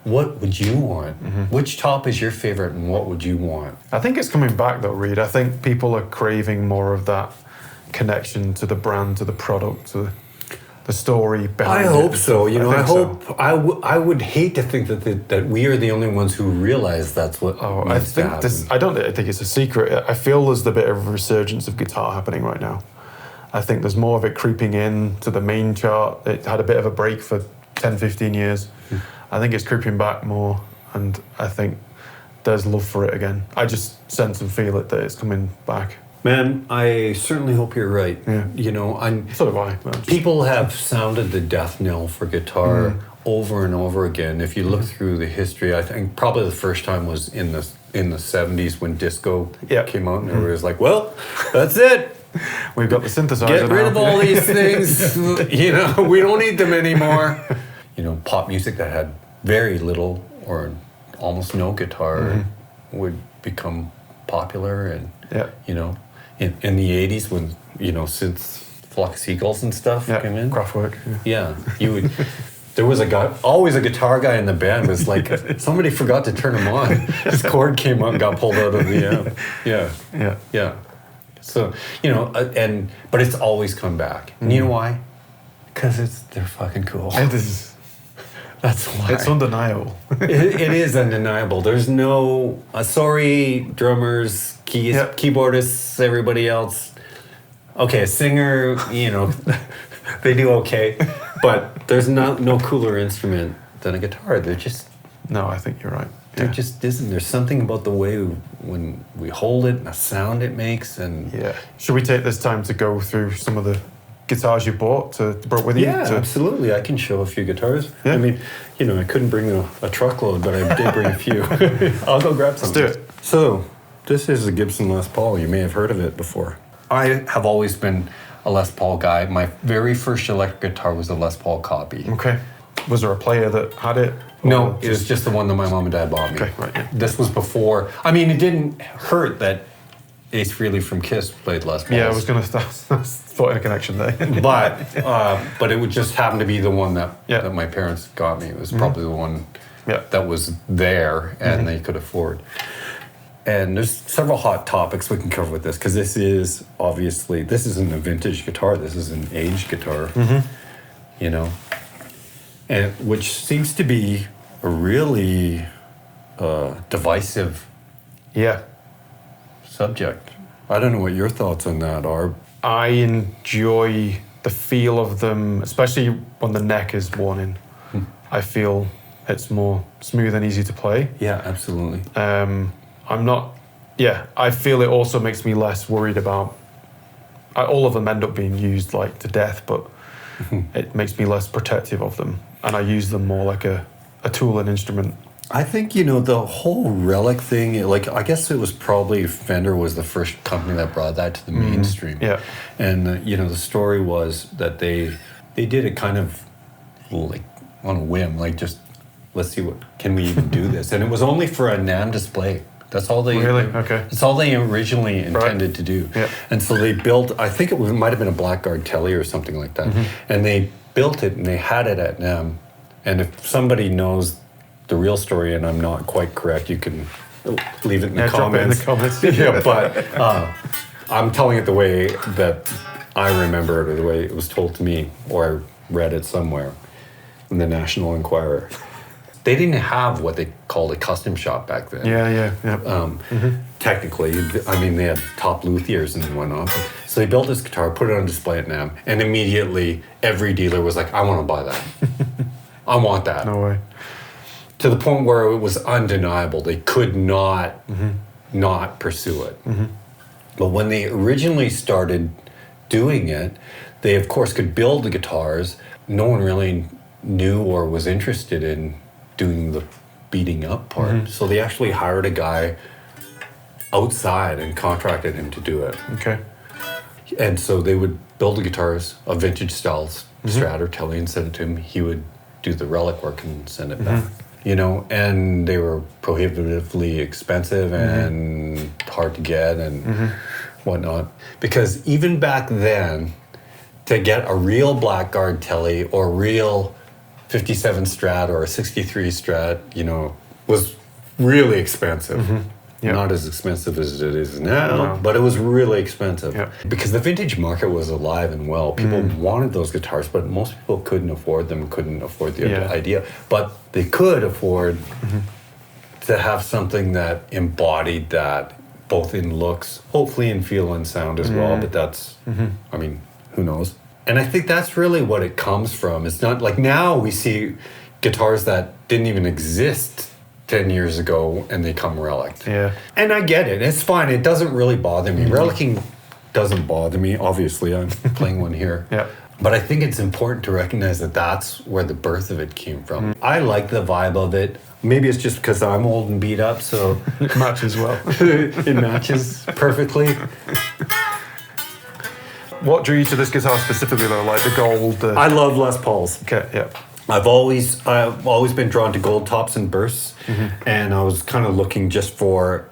what would you want? Which top is your favorite and what would you want? I think it's coming back though, Reed. I think people are craving more of that connection to the brand, to the product, to the story behind it. I hope so. You know, I hope so. I would hate to think that we are the only ones who realize that's what. I think this. I don't think it's a secret. I feel there's a bit of a resurgence of guitar happening right now. I think there's more of it creeping in to the main chart. It had a bit of a break for 10, 15 years. I think it's creeping back more, and I think there's love for it again. I just sense and feel it that it's coming back. Man, I certainly hope you're right. Yeah. You know, So do I. people have sounded the death knell for guitar over and over again. If you look through the history, I think probably the first time was in the 70s when disco came out, and everybody was like, "Well, that's it. We've got the synthesizer. Get rid now. of all these things. You know, we don't need them anymore." You know, pop music that had very little or almost no guitar would become popular, and you know, in the 80s when, you know, synth Flock of Seagulls and stuff came in. Kraftwerk. Yeah, you would. There was always a guitar guy in the band. Was like somebody forgot to turn him on. His cord came up and got pulled out of the amp. Yeah. So, you know, but it's always come back. And you know why? Because they're fucking cool. It is. That's why. It's undeniable. It is undeniable. There's no sorry, drummers, keyboardists, everybody else. Okay, a singer, you know, they do okay, but there's no cooler instrument than a guitar. They're just. No, I think you're right. There just isn't. There's something about the way when we hold it and the sound it makes, and Should we take this time to go through some of the guitars you brought with you? Yeah, absolutely. I can show a few guitars. Yeah. I mean, you know, I couldn't bring a truckload, but I did bring a few. I'll go grab some. Let's do it. So, this is a Gibson Les Paul. You may have heard of it before. I have always been a Les Paul guy. My very first electric guitar was a Les Paul copy. Okay. Was there a player that had it? No, it was just the one that my mom and dad bought me. Okay, right. Yeah. This was before. I mean, it didn't hurt that Ace Frehley from Kiss played Les Pauls. Yeah, I was going to thought a connection there. but it would just happen to be the one that my parents got me. It was probably the one that was there and they could afford. And there's several hot topics we can cover with this, because this isn't a vintage guitar. This is an aged guitar, you know, and which seems to be a really divisive subject. I don't know what your thoughts on that are. I enjoy the feel of them, especially when the neck is worn in. I feel it's more smooth and easy to play. Yeah, absolutely. I feel it also makes me less worried about, all of them end up being used like to death, but it makes me less protective of them. And I use them more like a tool and instrument. I think, you know, the whole relic thing, like, I guess it was probably Fender was the first company that brought that to the mainstream. Yeah. And, you know, the story was that they did it kind of like on a whim, like just, let's see can we even do this? And it was only for a NAMM display. That's all they... Really? Okay. That's all they originally intended to do. Yeah. And so they built, I think it might have been a Blackguard Telly or something like that. And they built it and they had it at NAMM. And if somebody knows the real story and I'm not quite correct, you can leave it in the comments. Drop it in the comments. But I'm telling it the way that I remember it, or the way it was told to me, or I read it somewhere in the National Enquirer. They didn't have what they called a custom shop back then. Yeah. Technically, I mean, they had top luthiers and whatnot. So they built this guitar, put it on display at NAMM, and immediately every dealer was like, I want to buy that. I want that. No way. To the point where it was undeniable. They could not pursue it. But when they originally started doing it, they, of course, could build the guitars. No one really knew or was interested in doing the beating up part. So they actually hired a guy outside and contracted him to do it. Okay. And so they would build the guitars, a vintage style Strat or Telly, and send it to him. He would do the relic work and send it back. You know, and they were prohibitively expensive and hard to get and whatnot. Because even back then, to get a real Blackguard Telly or real 57 Strat or a 63 Strat, you know, was really expensive. Not as expensive as it is now, but it was really expensive because the vintage market was alive and well. People wanted those guitars, but most people couldn't afford them, couldn't afford the idea. But they could afford to have something that embodied that, both in looks, hopefully in feel and sound as well. But that's, I mean, who knows? And I think that's really what it comes from. It's not like now we see guitars that didn't even exist 10 years ago and they come relic. And I get it. It's fine. It doesn't really bother me. Relicking doesn't bother me. Obviously, I'm playing one here. But I think it's important to recognize that that's where the birth of it came from. I like the vibe of it. Maybe it's just because I'm old and beat up, so it matches well. It matches perfectly. What drew you to this guitar specifically, though? Like the gold? I love Les Pauls. Okay, I've always been drawn to gold tops and bursts, and I was kind of looking just for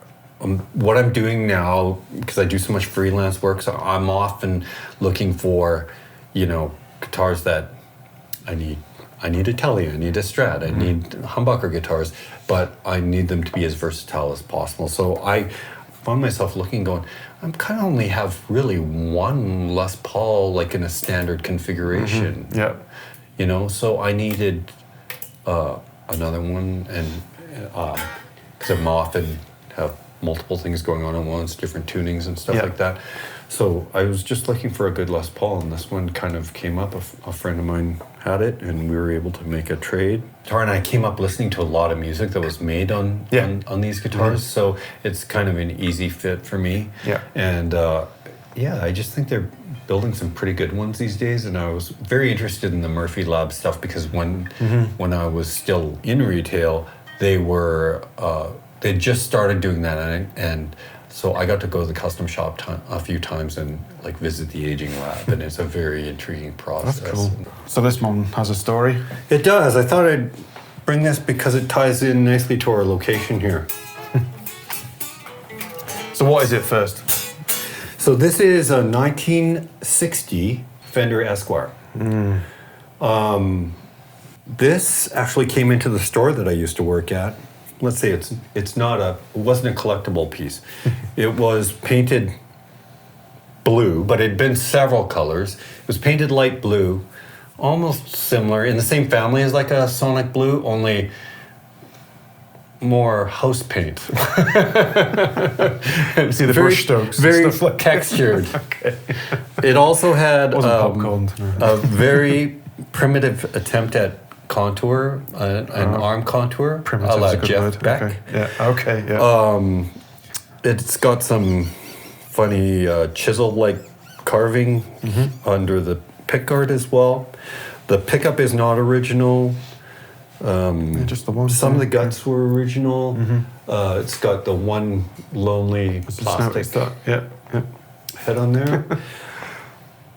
what I'm doing now, because I do so much freelance work. So I'm often looking for, you know, guitars that I need. I need a Tele, I need a Strat, I need humbucker guitars, but I need them to be as versatile as possible. So I found myself looking, going, I kind of only have really one Les Paul, like in a standard configuration. You know, so I needed another one, and because I'm often have multiple things going on at once, different tunings and stuff like that. So I was just looking for a good Les Paul, and this one kind of came up. A friend of mine had it, and we were able to make a trade. And I came up listening to a lot of music that was made on these guitars, so it's kind of an easy fit for me. And I just think they're building some pretty good ones these days, and I was very interested in the Murphy Lab stuff because when I was still in retail, they were they just started doing that, and so I got to go to the custom shop a few times and like visit the aging lab, and it's a very intriguing process. That's cool. So this one has a story? It does. I thought I'd bring this because it ties in nicely to our location here. So what is it first? So this is a 1960 Fender Esquire. This actually came into the store that I used to work at. Let's say it wasn't a collectible piece. It was painted blue, but it had been several colors. It was painted light blue, almost similar, in the same family as like a Sonic Blue, only more house paint. See the brush strokes. Very textured. It also had a very primitive attempt at contour, an arm contour, Primitive a la is a good Jeff word. Beck. It's got some funny chisel-like carving under the pickguard as well. The pickup is not original. Just the one. Some of the guts were original. It's got the one lonely plastic head on there.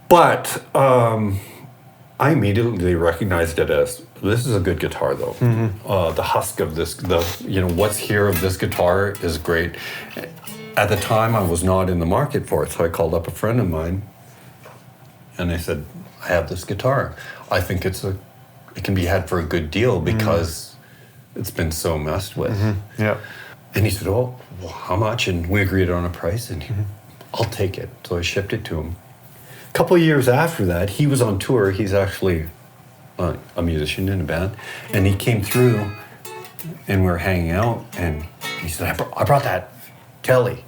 But I immediately recognized it as, this is a good guitar though. The husk of this, what's here of this guitar is great. At the time I was not in the market for it, so I called up a friend of mine and I said, I have this guitar. I think it can be had for a good deal because it's been so messed with. And he said, oh, well, how much? And we agreed on a price, and I'll take it. So I shipped it to him. A couple of years after that, he was on tour. He's actually a musician in a band. And he came through, and we were hanging out, and he said, I brought that Tele,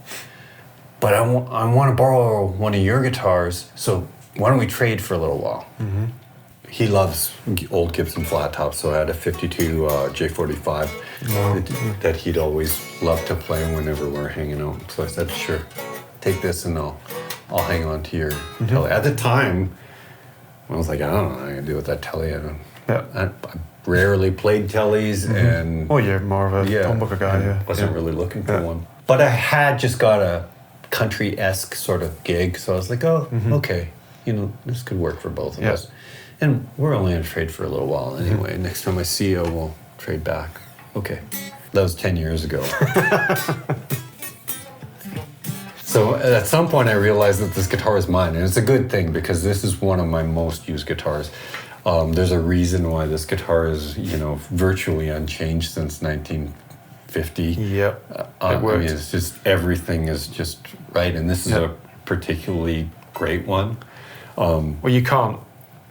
but I want to borrow one of your guitars, so why don't we trade for a little while? He loves old Gibson flat tops, so I had a 52 J45 that he'd always loved to play whenever we were hanging out. So I said, sure, take this and I'll hang on to your Tele. At the time, I was like, I don't know what I'm going to do with that Tele. I rarely played Teles. And well, you're more of a humbucker guy. I wasn't really looking for one. But I had just got a country-esque sort of gig, so I was like, okay, this could work for both of us. And we're only going to trade for a little while anyway. Next time I see you, we'll trade back. Okay. That was 10 years ago. So at some point I realized that this guitar is mine. And it's a good thing because this is one of my most used guitars. There's a reason why this guitar is, virtually unchanged since 1950. Yep, I it works. mean, it's just everything is just right, and this is a particularly great one. Well, you can't,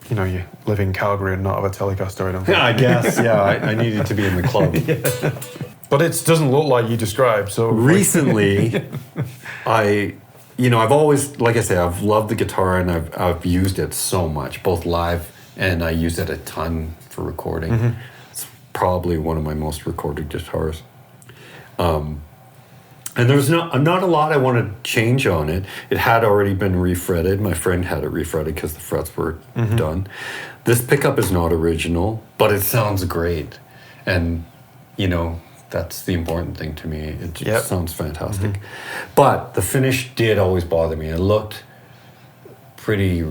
you live in Calgary and not have a Telecaster, I don't think. Yeah, I guess. Yeah, I needed to be in the club. But it doesn't look like you described, so... Recently, I've always, like I say, I've loved the guitar and I've used it so much, both live and I use it a ton for recording. It's probably one of my most recorded guitars. And there's not a lot I want to change on it. It had already been refretted. My friend had it refretted because the frets were done. This pickup is not original, but it sounds great. And, that's the important thing to me. It just sounds fantastic. But the finish did always bother me. It looked pretty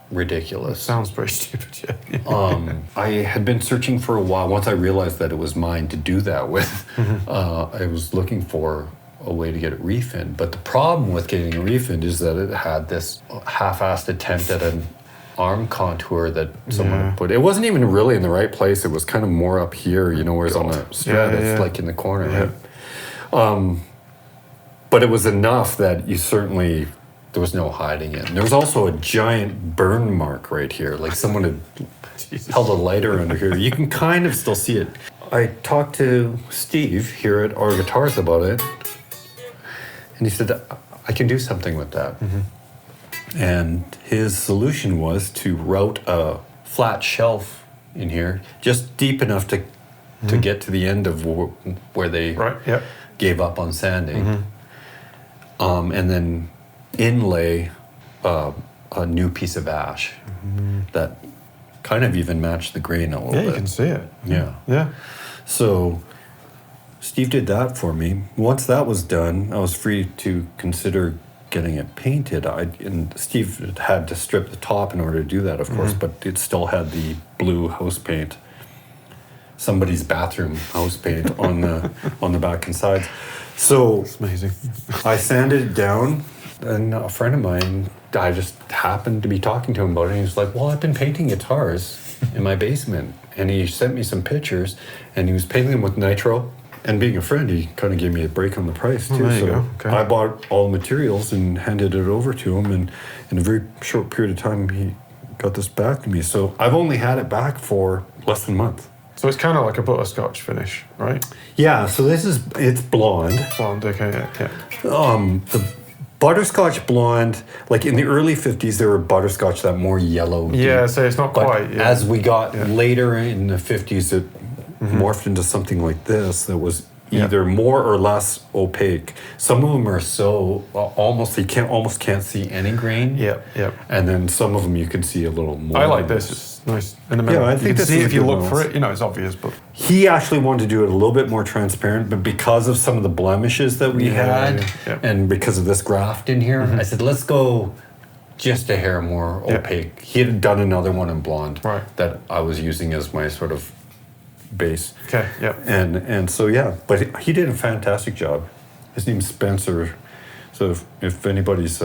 ridiculous. Sounds pretty stupid, yeah. I had been searching for a while. Once I realized that it was mine to do that with, I was looking for a way to get it refinned. But the problem with getting it refinned is that it had this half-assed attempt at an arm contour that someone had put. It wasn't even really in the right place. It was kind of more up here, whereas on the Strat, it's like in the corner. Right? But it was enough that there was no hiding it. And there was also a giant burn mark right here, like someone had held a lighter under here. You can kind of still see it. I talked to Steve here at Our Guitars about it, and he said, I can do something with that. And his solution was to route a flat shelf in here, just deep enough to get to the end of where they gave up on sanding. And then inlay a new piece of ash that kind of even matched the grain a little bit. Yeah, you can see it. Yeah. So Steve did that for me. Once that was done, I was free to consider getting it painted. And Steve had to strip the top in order to do that, of course, but it still had the blue house paint, somebody's bathroom house paint on the back and sides. So it's amazing. I sanded it down, and a friend of mine, I just happened to be talking to him about it, and he was like, well, I've been painting guitars in my basement. And he sent me some pictures, and he was painting them with nitro. And being a friend, he kind of gave me a break on the price, too. There you go. Okay. I bought all the materials and handed it over to him, and in a very short period of time, he got this back to me. So I've only had it back for less than a month. So it's kind of like a butterscotch finish, right? Yeah, so it's blonde. Blonde, okay, yeah. The butterscotch blonde, like in the early 50s, there were butterscotch that more yellow. Yeah, so it's not quite. Yeah. As we got later in the 50s, it morphed into something like this that was either more or less opaque. Some of them are so almost can't see any grain. Yeah. And then some of them you can see a little more. I like this. It's nice in the middle. Yeah, I think you can this see is if you good look balance. for it. It's obvious, but He actually wanted to do it a little bit more transparent, but because of some of the blemishes that we had, and because of this graft in here, I said, let's go just a hair more opaque. He had done another one in blonde that I was using as my sort of base. Okay, yeah. And so, but he did a fantastic job. His name's Spencer. So if anybody's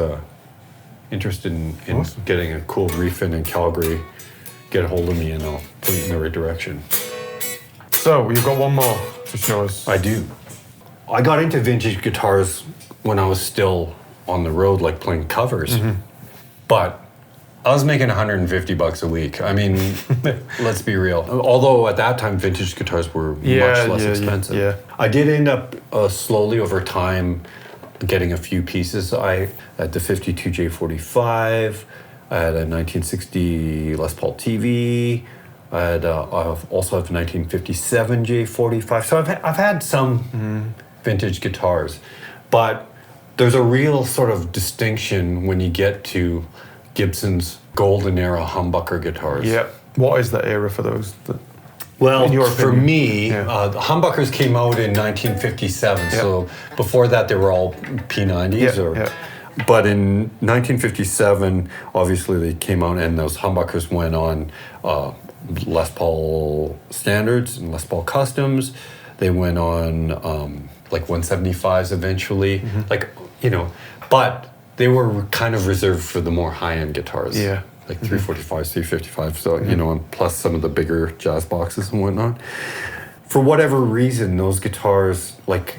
interested in Awesome. getting a cool refin in Calgary, get a hold of me and I'll put you in the right direction. So you've got one more to show us. I do. I got into vintage guitars when I was still on the road, like playing covers. But I was making $150 a week. I mean, let's be real. Although at that time, vintage guitars were much less expensive. Yeah. I did end up slowly over time getting a few pieces. I had the 52 J45. I had a 1960 Les Paul TV. I had also have 1957 J45. So I've had some vintage guitars, but there's a real sort of distinction when you get to Gibson's golden era humbucker guitars. Yeah. What is that era for those? Well, in your for opinion? me, the humbuckers came out in 1957. So before that, they were all P90s. But in 1957, obviously they came out, and those humbuckers went on Les Paul standards and Les Paul customs. They went on like 175s eventually, but they were kind of reserved for the more high-end guitars. Yeah. like 345, 355. So, you know, and plus some of the bigger jazz boxes and whatnot. For whatever reason, those guitars, like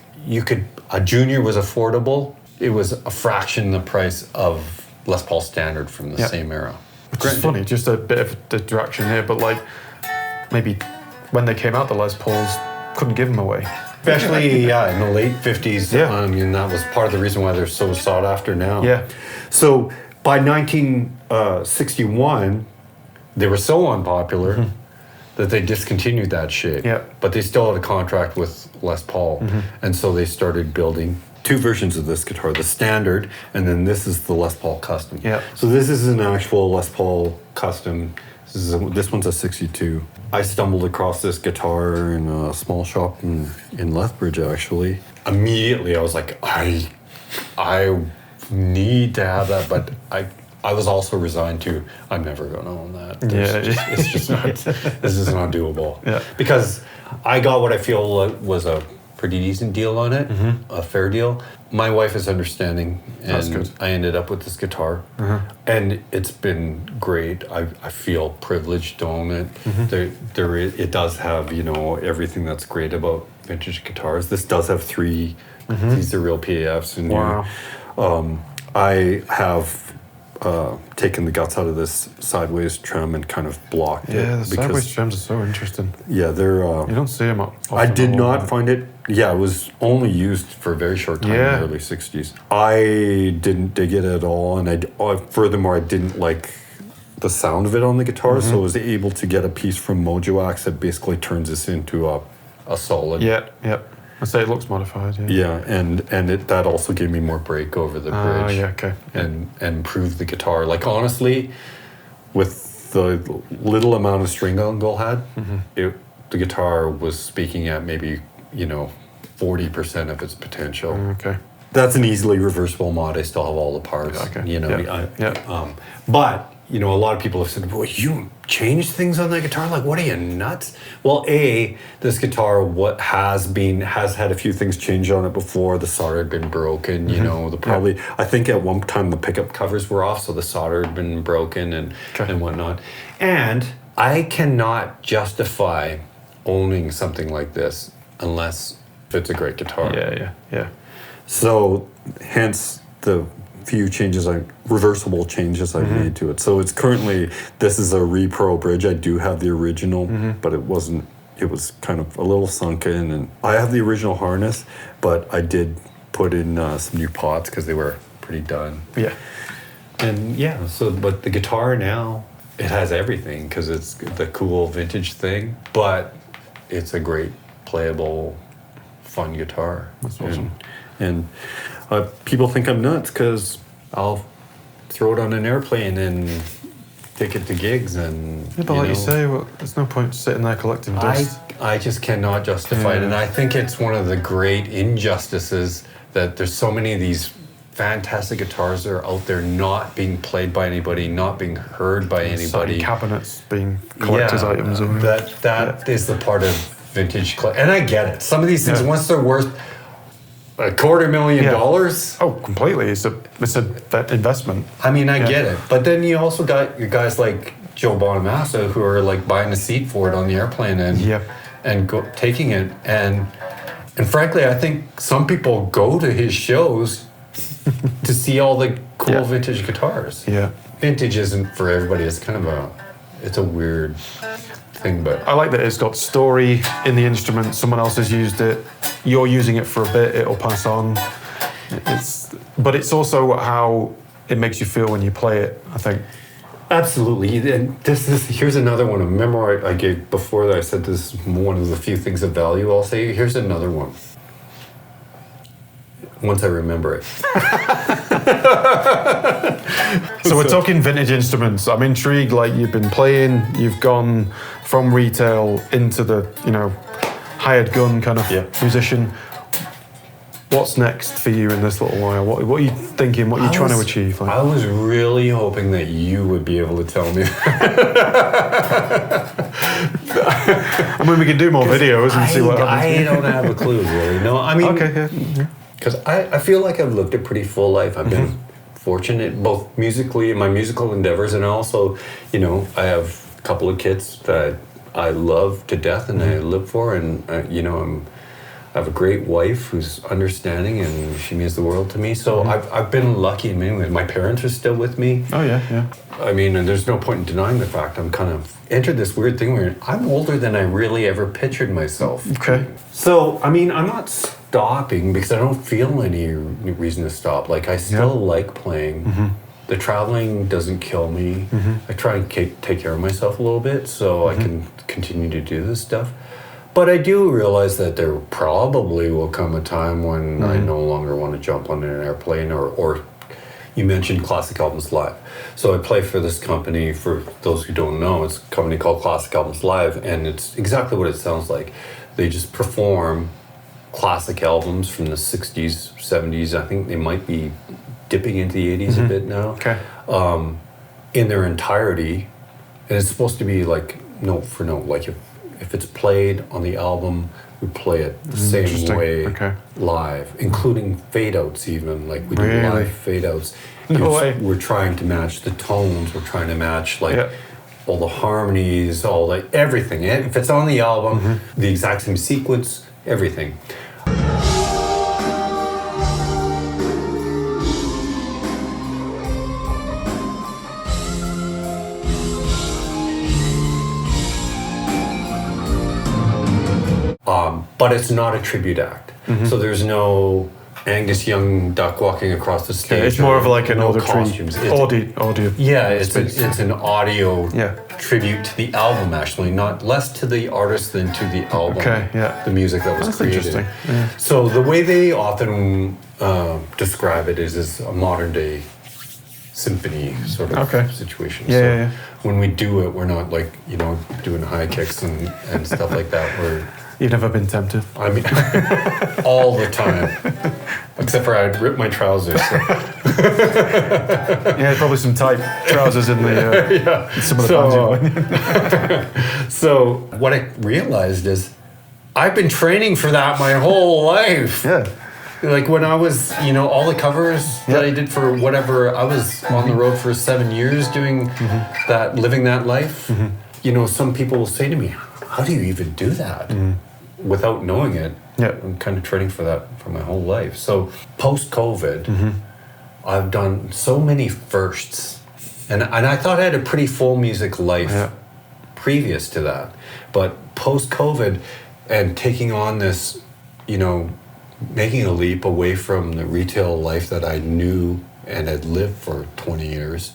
a Junior was affordable. It was a fraction the price of Les Paul Standard from the same era. Which is funny, just a bit of a distraction here, but like maybe when they came out, the Les Pauls couldn't give them away. Especially, in the late 50s. Yeah. I mean, that was part of the reason why they're so sought after now. Yeah. So by 1961, they were so unpopular that they discontinued that shape. Yeah. But they still had a contract with Les Paul. And so they started building two versions of this guitar, the Standard, and then this is the Les Paul Custom. Yeah. So this is an actual Les Paul Custom. This one's a 62. I stumbled across this guitar in a small shop in Lethbridge, actually. Immediately, I was like, I need to have that, but I was also resigned to, I'm never going to own that. It's just not, this is not doable. Yeah. Because I got what I feel was a pretty decent deal on it, a fair deal. My wife is understanding, and That's good. I ended up with this guitar, and it's been great. I feel privileged to own it. It does have, you know, everything that's great about vintage guitars. This does have three. These are real PAFs, and Wow. I have taken the guts out of this sideways trim and kind of blocked it. Yeah, the sideways trims are so interesting. Yeah, they're. You don't see them often. I did not find it. Yeah, it was only used for a very short time in the early 60s. I didn't dig it at all, and furthermore, I didn't like the sound of it on the guitar, so I was able to get a piece from Mojo Axe that basically turns this into a solid. Yeah. I say it looks modified. Yeah, and that also gave me more break over the bridge. Yeah, okay. And improved the guitar. Like, honestly, with the little amount of string Uncle had, the guitar was speaking at maybe, you know, 40% of its potential. Okay. That's an easily reversible mod. I still have all the parts. Okay. You know, Yeah. but you know, a lot of people have said, "Well, you changed things on that guitar. Like, what are you, nuts?" Well, this guitar has had a few things changed on it before. The solder had been broken. You know, I think at one time the pickup covers were off, so the solder had been broken and whatnot. And I cannot justify owning something like this unless it's a great guitar. Yeah. So, hence the few reversible changes I made to it. So it's currently, this is a repro bridge. I do have the original, but it was kind of a little sunken, and I have the original harness, but I did put in some new pots because they were pretty done. Yeah. And but the guitar now, it has everything because it's the cool vintage thing, but it's a great playable, fun guitar. That's awesome. And people think I'm nuts because I'll throw it on an airplane and take it to gigs. And But like you say, there's no point sitting there collecting dust. I just cannot justify it. And I think it's one of the great injustices that there's so many of these fantastic guitars that are out there not being played by anybody, not being heard by anybody. Cabinets being collector's items. That is the part of vintage. And I get it. Some of these things, once they're worth $250,000. Oh, completely. It's that investment. I mean, I get it. But then you also got your guys like Joe Bonamassa who are like buying a seat for it on the airplane and taking it. And frankly, I think some people go to his shows to see all the cool vintage guitars. Yeah. Vintage isn't for everybody. It's kind of it's a weird thing, but I like that it's got story in the instrument. Someone else has used it. You're using it for a bit. It'll pass on. But it's also how it makes you feel when you play it, I think. Absolutely. And here's another one. Remember I gave before that I said this is one of the few things of value I'll say. Here's another one. Once I remember it. So we're talking vintage instruments. I'm intrigued. Like, you've been playing, you've gone from retail into the, hired gun kind of musician. What's next for you in this little while? What are you thinking? What are you trying to achieve? I was really hoping that you would be able to tell me. I mean, we can do more videos and see what happens. I don't have a clue, really. No, I mean, okay, yeah. because I feel like I've lived a pretty full life. I've been fortunate, both musically in my musical endeavors, and also, you know, I have a couple of kids that I love to death and I live for, and you know, I have a great wife who's understanding, and she means the world to me. So I've been lucky in many ways. My parents are still with me. Oh yeah, yeah. I mean, and there's no point in denying the fact I'm kind of entered this weird thing where I'm older than I really ever pictured myself. Okay. So, I mean, I'm not stopping because I don't feel any reason to stop. Like, I still like playing. The traveling doesn't kill me. I try and take care of myself a little bit so I can continue to do this stuff. But I do realize that there probably will come a time when I no longer want to jump on an airplane or you mentioned Classic Albums Live. So I play for this company, for those who don't know, it's a company called Classic Albums Live, and it's exactly what it sounds like. They just perform classic albums from the 60s, 70s. I think they might be dipping into the 80s a bit now. Okay. In their entirety. And it's supposed to be like note for note, like if it's played on the album, we play it the same way live, including fade outs even. Like we do live fade outs. No way. We're trying to match the tones, we're trying to match like all the harmonies, all like everything. If it's on the album, the exact same sequence, everything. But it's not a tribute act. So there's no Angus Young duck walking across the stage. It's more of like an auditory costumes. audio. Yeah, it's an audio tribute to the album, actually, not less to the artist than to the album. Okay, yeah. The music that was That's created. interesting. Yeah. So the way they often describe it is a modern day symphony sort of situation. Yeah, so when we do it, we're not like, you know, doing high kicks and stuff like that. You've never been tempted? I mean, all the time. Except for I'd rip my trousers. So. Yeah, probably some tight trousers in the some of the bands. So what I realized is I've been training for that my whole life. Yeah. Like when I was, you know, all the covers that I did for whatever, I was on the road for 7 years doing that, living that life. You know, some people will say to me, how do you even do that? Without knowing it. I'm kind of training for that for my whole life. So post-COVID, I've done so many firsts. And I thought I had a pretty full music life previous to that. But post-COVID and taking on this, you know, making a leap away from the retail life that I knew and had lived for 20 years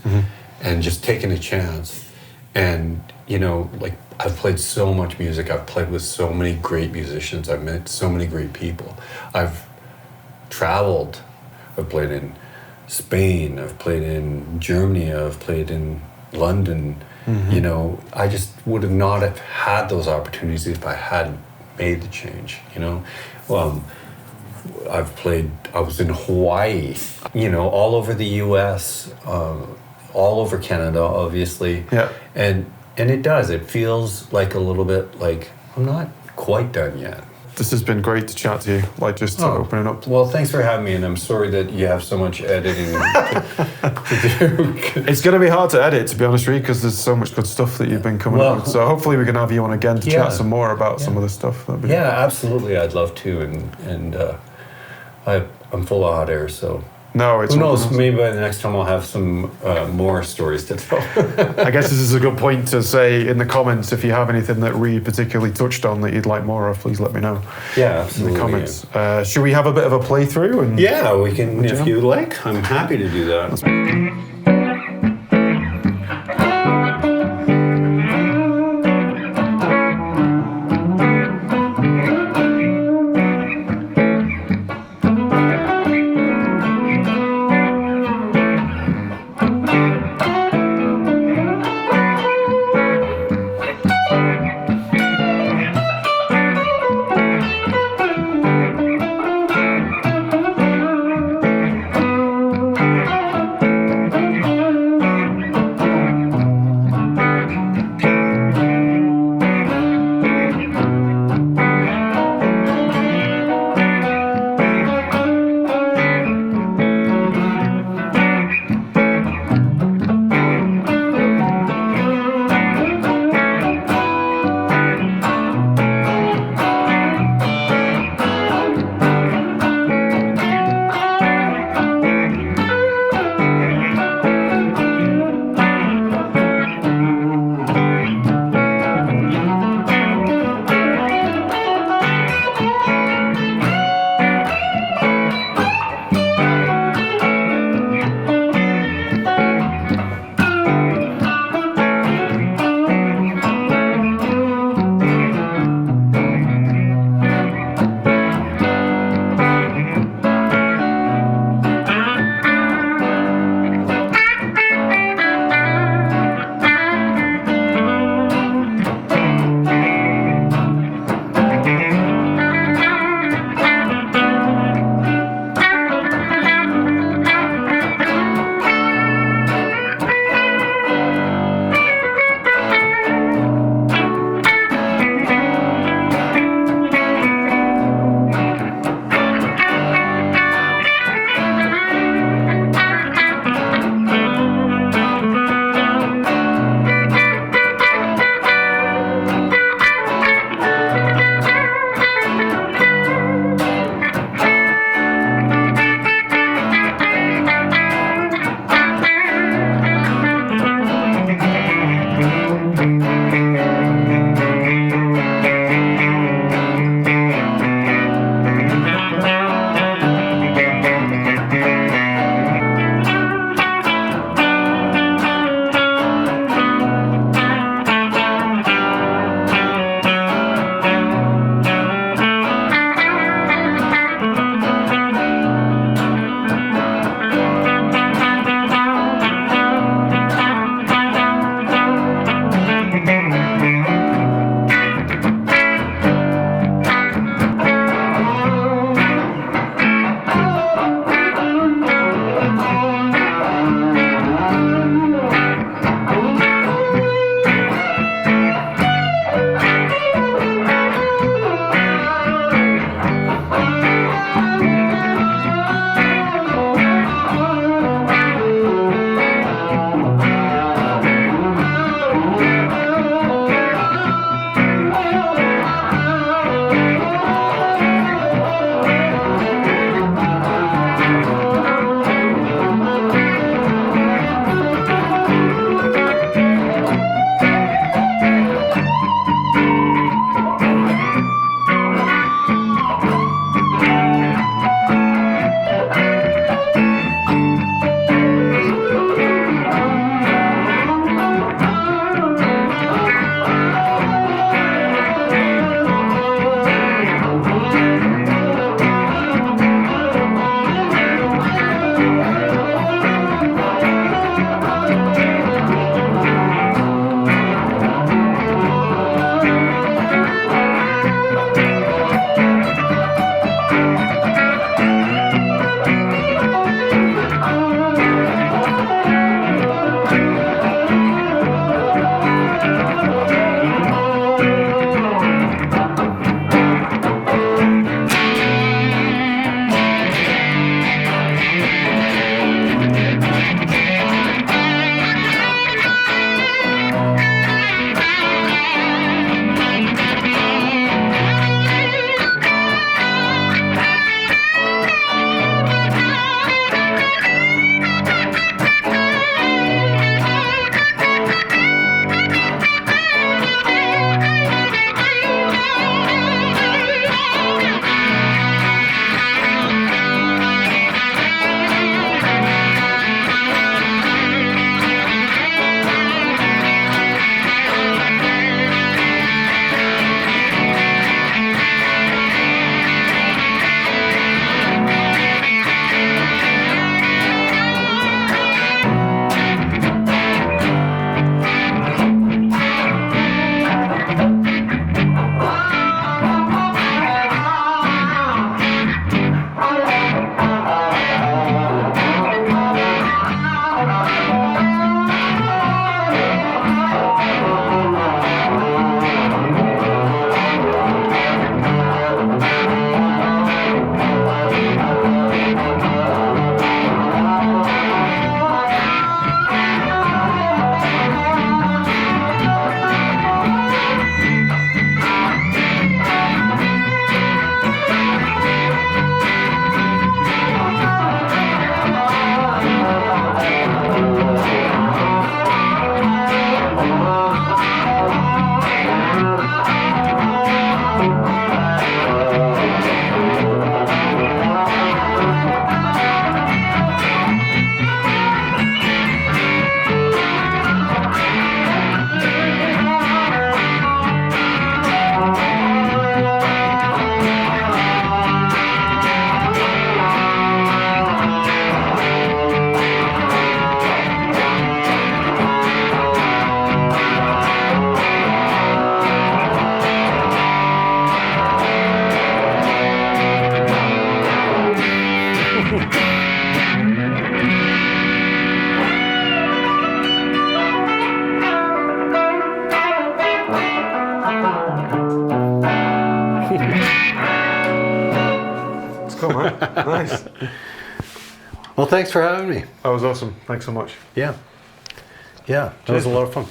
and just taking a chance. And, you know, like I've played so much music. I've played with so many great musicians. I've met so many great people. I've traveled. I've played in Spain. I've played in Germany. I've played in London. You know, I just would have not have had those opportunities if I hadn't made the change, you know. I was in Hawaii, you know, all over the US, all over Canada, obviously. And it feels like a little bit like I'm not quite done yet. This has been great to chat to you, like just to open it up. Well, thanks for having me, and I'm sorry that you have so much editing to do. It's going to be hard to edit, to be honest with you, because there's so much good stuff that you've been coming up with. So hopefully we can have you on again to chat some more about some of the stuff. Absolutely, I'd love to, and I'm full of hot air, so... No, it's who knows? Maybe by the next time I'll have some more stories to tell. I guess this is a good point to say in the comments, if you have anything that Reed particularly touched on that you'd like more of, please let me know. Yeah, absolutely. In the comments. Should we have a bit of a playthrough? And we can, if you like. I'm happy to do that. Nice. Well, thanks for having me. That was awesome. Thanks so much. Yeah. Yeah, that was a lot of fun.